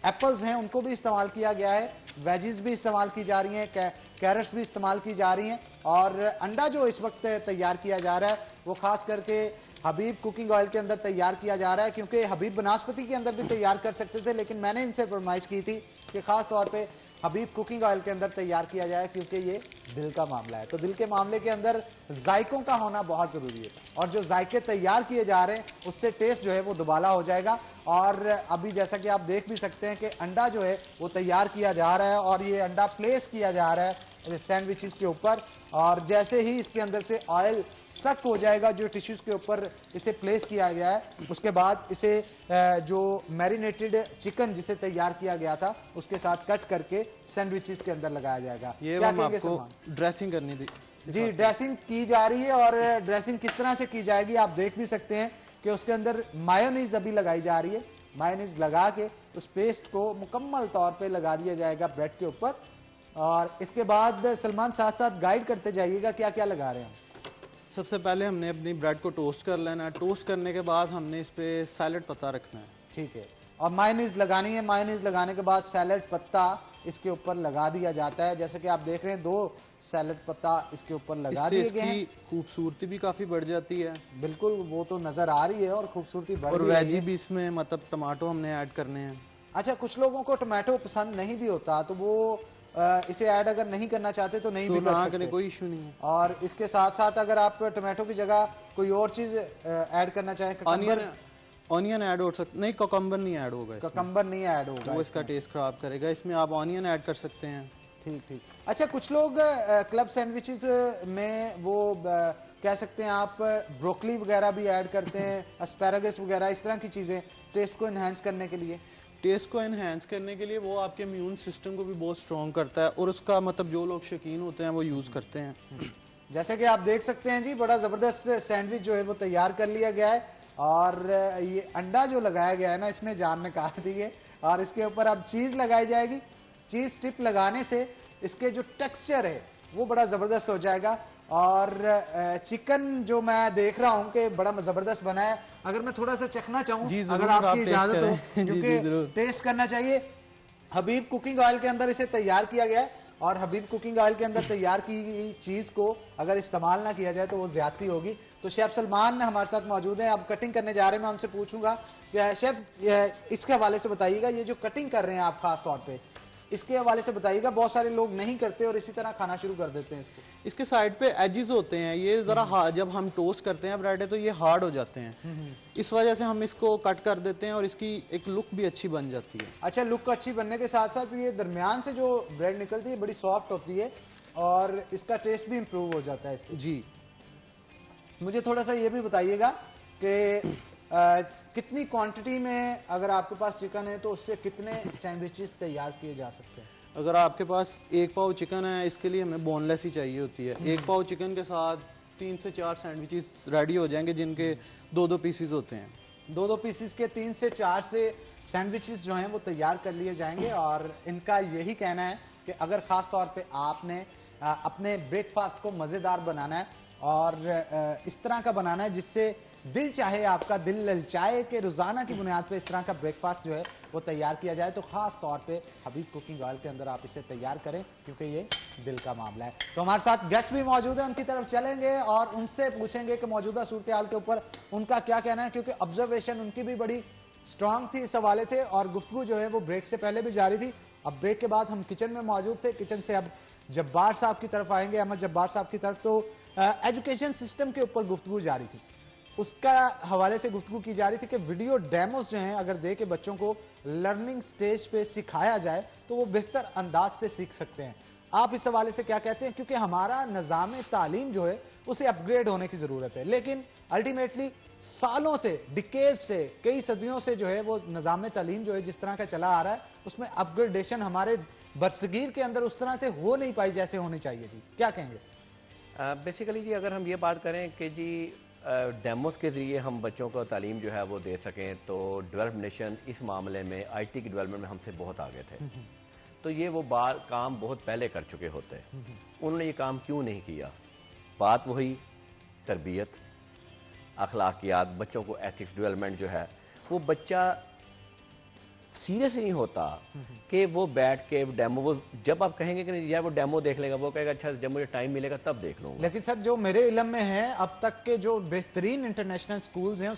एप्पल्स हैं उनको भी इस्तेमाल किया गया है, वेजिस भी इस्तेमाल की जा रही हैं, कैरेट्स भी इस्तेमाल की जा रही हैं। और अंडा जो इस वक्त तैयार किया जा रहा है वो खास करके हबीब कुकिंग ऑयल के अंदर तैयार किया जा रहा है, क्योंकि हबीब बनास्पति के अंदर भी तैयार कर सकते थे, लेकिन मैंने इनसे फरमाइश की थी कि खास तौर पे हबीब कुकिंग ऑयल के अंदर तैयार किया जाए, क्योंकि ये दिल का मामला है। तो दिल के मामले के अंदर जायकों का होना बहुत जरूरी है, और जो जायके तैयार किए जा रहे हैं उससे टेस्ट जो है वो दुबाला हो जाएगा। और अभी जैसा कि आप देख भी सकते हैं कि अंडा जो है वो तैयार किया जा रहा है, और ये अंडा प्लेस किया जा रहा है सैंडविचेस के ऊपर। और जैसे ही इसके अंदर से ऑयल सक हो जाएगा जो टिश्यूज के ऊपर इसे प्लेस किया गया है, उसके बाद इसे जो मैरिनेटेड चिकन जिसे तैयार किया गया था उसके साथ कट करके सैंडविचेस के अंदर लगाया जाएगा। ये हम आपको ड्रेसिंग करनी थी जी, ड्रेसिंग की जा रही है। और ड्रेसिंग किस तरह से की जाएगी आप देख भी सकते हैं कि उसके अंदर मायोनीज अभी लगाई जा रही है। मायोनीज लगा के उस पेस्ट को मुकम्मल तौर पे लगा दिया जाएगा ब्रेड के ऊपर। और इसके बाद सलमान साथ साथ गाइड करते जाइएगा क्या क्या लगा रहे हैं। सबसे पहले हमने अपनी ब्रेड को टोस्ट कर लेना है। टोस्ट करने के बाद हमने इस पे सैलेड पत्ता रखना है। ठीक है, और मायोनीज लगानी है। मायोनीज लगाने के बाद सैलेड पत्ता इसके ऊपर लगा दिया जाता है। जैसे कि आप देख रहे हैं 2 सैलेड पत्ता इसके ऊपर लगा दिए गए हैं। खूबसूरती भी काफी बढ़ जाती है। बिल्कुल, वो तो नजर आ रही है और खूबसूरती बढ़ और रही है। वेजी भी इसमें मतलब टमाटो हमने ऐड करने हैं। अच्छा, कुछ लोगों को टमाटो पसंद नहीं भी होता, तो वो इसे ऐड अगर नहीं करना चाहते तो नहीं भी कर सकते, कोई इशू नहीं है। और इसके साथ साथ अगर आप टमाटो की जगह कोई और चीज ऐड करना चाहें, ऑनियन ऐड हो सकता, नहीं ककम्बर नहीं ऐड होगा, ककम्बर नहीं ऐड होगा, वो इसका टेस्ट खराब करेगा। इसमें आप ऑनियन ऐड कर सकते हैं। ठीक ठीक। अच्छा, कुछ लोग क्लब सैंडविचेस में वो कह सकते हैं आप ब्रोकली वगैरह भी ऐड करते हैं, एस्पैरागस वगैरह, इस तरह की चीजें टेस्ट को इनहेंस करने के लिए। टेस्ट को एनहेंस करने के लिए वो आपके इम्यून सिस्टम को भी बहुत स्ट्रॉन्ग करता है, और उसका मतलब जो लोग शौकीन होते हैं वो यूज करते हैं। जैसे कि आप देख सकते हैं जी, बड़ा जबरदस्त सैंडविच जो है वो तैयार कर लिया गया है। और ये अंडा जो लगाया गया है ना, इसने जान निकाल दी है। और इसके ऊपर अब चीज लगाई जाएगी। चीज स्ट्रिप लगाने से इसके जो टेक्सचर है वो बड़ा जबरदस्त हो जाएगा। और चिकन जो मैं देख रहा हूं कि बड़ा जबरदस्त बना है। अगर मैं थोड़ा सा चखना चाहूं, अगर आपकी इजाजत हो, क्योंकि टेस्ट करना चाहिए। हबीब कुकिंग ऑयल के अंदर इसे तैयार किया गया है, और हबीब कुकिंग ऑयल के अंदर तैयार की गई चीज को अगर इस्तेमाल ना किया जाए तो वो ज्यादती होगी। तो शेफ सलमान हमारे साथ मौजूद हैं, अब कटिंग करने जा रहे हैं। मैं उनसे पूछूंगा कि शेफ इसके हवाले से बताइएगा, ये जो कटिंग कर रहे हैं आप खास तौर पे, इसके हवाले से बताइएगा, बहुत सारे लोग नहीं करते और इसी तरह खाना शुरू कर देते हैं इसको। इसके साइड पे एजेस होते हैं, ये जरा जब हम टोस्ट करते हैं ब्रेड तो ये हार्ड हो जाते हैं, इस वजह से हम इसको कट कर देते हैं और इसकी एक लुक भी अच्छी बन जाती है। अच्छा, लुक अच्छी बनने के साथ साथ ये दरमियान से जो ब्रेड निकलती है बड़ी सॉफ्ट होती है और इसका टेस्ट भी इंप्रूव हो जाता है इससे। जी, मुझे थोड़ा सा ये भी बताइएगा कि कितनी क्वांटिटी में अगर आपके पास चिकन है तो उससे कितने सैंडविचेस तैयार किए जा सकते हैं? अगर आपके पास 1 पाव चिकन है, इसके लिए हमें बोनलेस ही चाहिए होती है। 1 पाव चिकन के साथ 3 से 4 सैंडविचेस रेडी हो जाएंगे, जिनके 2-2 पीसीज होते हैं। 2-2 पीसीस के 3 से 4 से सैंडविचेस जो हैं वो तैयार कर लिए जाएंगे और इनका यही कहना है कि अगर खास तौर पे आपने अपने ब्रेकफास्ट को मज़ेदार बनाना है और इस तरह का बनाना है जिससे दिल चाहे, आपका दिल ललचाए कि रोजाना की बुनियाद पे इस तरह का ब्रेकफास्ट जो है वो तैयार किया जाए, तो खास तौर पे हबीब कुकिंग ऑयल के अंदर आप इसे तैयार करें, क्योंकि ये दिल का मामला है। तो हमारे साथ गेस्ट भी मौजूद है, उनकी तरफ चलेंगे और उनसे पूछेंगे कि मौजूदा सूरत हाल के ऊपर उनका क्या कहना है, क्योंकि ऑब्जर्वेशन उनकी भी बड़ी स्ट्रांग थी इस हवाले थे और गुफ्तगू जो है वो ब्रेक से पहले भी जारी थी। अब ब्रेक के बाद हम किचन में मौजूद थे, किचन से अब जब्बार साहब की तरफ आएंगे, अहमद जब्बार साहब की तरफ। तो एजुकेशन सिस्टम के ऊपर गुफ्तगू जारी थी, उसका हवाले से गुफ्तगू की जा रही थी कि वीडियो डेमोस जो हैं अगर दे के बच्चों को लर्निंग स्टेज पे सिखाया जाए तो वो बेहतर अंदाज से सीख सकते हैं। आप इस हवाले से क्या कहते हैं? क्योंकि हमारा निज़ाम तालीम जो है उसे अपग्रेड होने की जरूरत है, लेकिन अल्टीमेटली सालों से, डिकेज से, कई सदियों से जो है वो निज़ाम तालीम जो है जिस तरह का चला आ रहा है उसमें अपग्रेडेशन हमारे बरसगीर के अंदर उस तरह से हो नहीं पाई जैसे होनी चाहिए थी। क्या कहेंगे? बेसिकली जी अगर हम ये बात करें कि जी डेमोस के ज़रिए हम बच्चों को तालीम जो है वो दे सकें, तो डेवलप्ड नेशन इस मामले में आईटी की डेवलपमेंट में हमसे बहुत आगे थे। तो ये वो काम बहुत पहले कर चुके होते, उन्होंने ये काम क्यों नहीं किया? बात वही तरबियत, अखलाकियात, बच्चों को एथिक्स डेवलपमेंट जो है वो बच्चा सीरियस नहीं होता कि वो बैठ के डेमो, वो जब आप कहेंगे कि यार वो डेमो देख लेगा, वो कहेगा अच्छा जब मुझे टाइम मिलेगा तब देख लूंगा। लेकिन सर जो मेरे इल्म में है अब तक के जो बेहतरीन इंटरनेशनल स्कूल्स हैं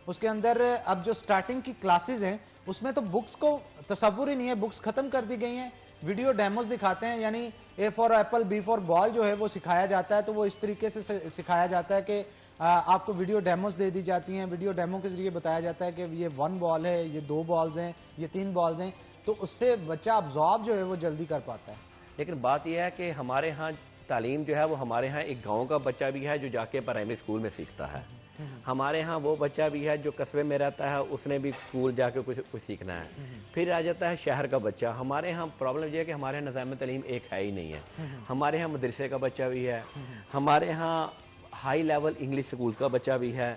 उसके अंदर अब जो स्टार्टिंग की क्लासेस हैं उसमें तो बुक्स को तसव्वुर ही नहीं है, बुक्स खत्म कर दी गई हैं, वीडियो डेमोस दिखाते हैं, यानी A for apple B for ball जो है वो सिखाया जाता है। तो वो इस तरीके से सिखाया जाता है कि आपको वीडियो डेमोस दे दी जाती हैं, वीडियो डेमो के जरिए बताया जाता है कि ये 1 बॉल है, ये 2 बॉल्स हैं, ये 3 बॉल्स हैं, तो उससे बच्चा अब्जॉर्ब जो है वो जल्दी कर पाता है। लेकिन बात यह है कि हमारे यहाँ तालीम जो है वो हमारे यहाँ एक गांव का बच्चा भी है जो जाके प्राइमरी स्कूल में सीखता है, हमारे यहाँ वो बच्चा भी है जो कस्बे में रहता है, उसने भी स्कूल जाके कुछ सीखना है, फिर आ जाता है शहर का बच्चा। हमारे यहाँ प्रॉब्लम यह है कि हमारे यहाँ निज़ाम तालीम एक है ही नहीं है। हमारे यहाँ मदरसे का बच्चा भी है, हमारे यहाँ हाई लेवल इंग्लिश स्कूल का बच्चा भी है,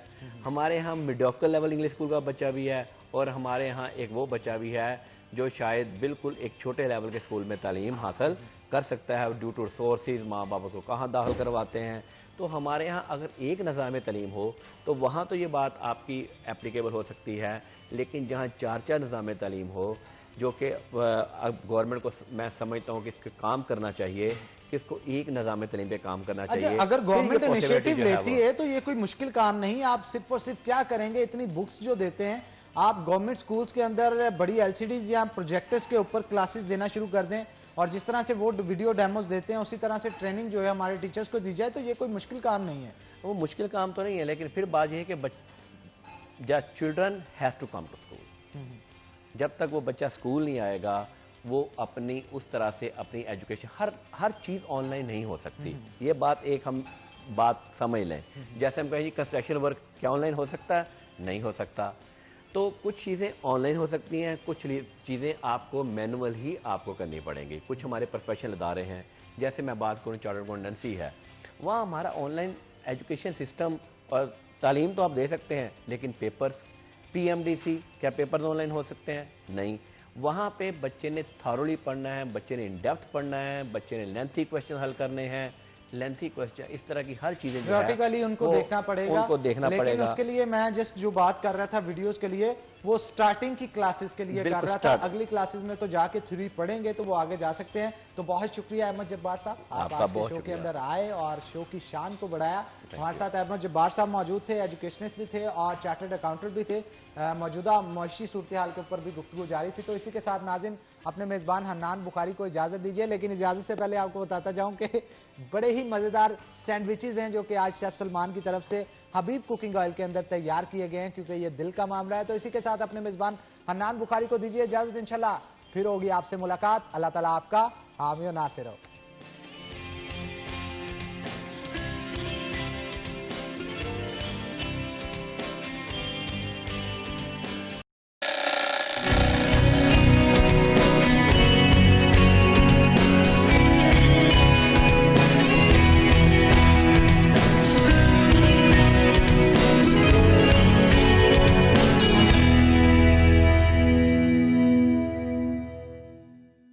हमारे यहाँ मिडियोकर लेवल इंग्लिश स्कूल का बच्चा भी है, और हमारे यहाँ एक वो बच्चा भी है जो शायद बिल्कुल एक छोटे लेवल के स्कूल में तालीम हासिल कर सकता है। ड्यू टू सोर्सेज माँ बाप को कहाँ दाखिल करवाते हैं। तो हमारे यहाँ अगर एक निज़ाम तालीम हो तो वहाँ तो ये बात आपकी एप्लीकेबल हो सकती है, लेकिन जहाँ 4 निज़ाम तालीम हो जो कि गवर्नमेंट को मैं समझता हूँ कि इसके काम करना चाहिए, कि इसको एक निज़ाम तालीम पे काम करना चाहिए। अगर गवर्नमेंट इनिशिएटिव लेती है तो ये कोई मुश्किल काम नहीं। आप सिर्फ और सिर्फ क्या करेंगे, इतनी बुक्स जो देते हैं आप गवर्नमेंट स्कूल्स के अंदर बड़ी एलसीडीज या प्रोजेक्टर्स के ऊपर क्लासेस देना शुरू कर दें, और जिस तरह से वो वीडियो डेमोस देते हैं उसी तरह से ट्रेनिंग जो है हमारे टीचर्स को दी जाए, तो ये कोई मुश्किल काम नहीं है। वो मुश्किल काम तो नहीं है, लेकिन फिर बात यह है कि children has to come to school. जब तक वो बच्चा स्कूल नहीं आएगा वो अपनी उस तरह से अपनी एजुकेशन, हर चीज़ ऑनलाइन नहीं हो सकती। ये बात एक हम बात समझ लें। जैसे हम कहें कंस्ट्रक्शन वर्क क्या ऑनलाइन हो सकता है? नहीं हो सकता। तो कुछ चीज़ें ऑनलाइन हो सकती हैं, कुछ चीज़ें आपको मैनुअल ही आपको करनी पड़ेंगी। कुछ हमारे प्रोफेशनल इदारे हैं, जैसे मैं बात करूँ चार्टर्ड अकाउंटेंसी है, वहाँ हमारा ऑनलाइन एजुकेशन सिस्टम और तालीम तो आप दे सकते हैं, लेकिन पेपर्स, PMDC क्या पेपर्स ऑनलाइन हो सकते हैं? नहीं। वहाँ पे बच्चे ने थॉरोली पढ़ना है, बच्चे ने इन डेप्थ पढ़ना है, बच्चे ने लेंथी क्वेश्चन हल करने हैं, लेंथी क्वेश्चन, इस तरह की हर चीजें प्रैक्टिकली उनको देखना पड़ेगा, उनको देखना लेकिन पड़ेगा। उसके लिए मैं जस्ट जो बात कर रहा था वीडियोस के लिए, वो स्टार्टिंग की क्लासेस के लिए कर बिल्कुल रहा था। स्टार्ट। अगली क्लासेस में तो जाके 3 पढ़ेंगे तो वो आगे जा सकते हैं। तो बहुत शुक्रिया अहमद जब्बार साहब, आप आपका आज के बहुत शो के शुक्रिया। अंदर आए और शो की शान को बढ़ाया। हमारे साथ अहमद जब्बार साहब मौजूद थे, एजुकेशनिस्ट भी थे और चार्टर्ड अकाउंटेंट भी थे। मौजूदा मुआशी सूरत हाल के ऊपर भी गुफ्तगू जारी थी। तो इसी के साथ नाज़रीन अपने मेजबान हन्नान बुखारी को इजाजत दीजिए, लेकिन इजाजत से पहले आपको बताता जाऊं कि बड़े ही मजेदार सैंडविचेस हैं जो कि आज शेफ सलमान की तरफ से हबीब कुकिंग ऑयल के अंदर तैयार किए गए हैं, क्योंकि ये दिल का मामला है। तो इसी के साथ अपने मेजबान हन्नान बुखारी को दीजिए इजाजत। इंशाल्लाह फिर होगी आपसे मुलाकात। अल्लाह ताला आपका हामी और नासिर हो।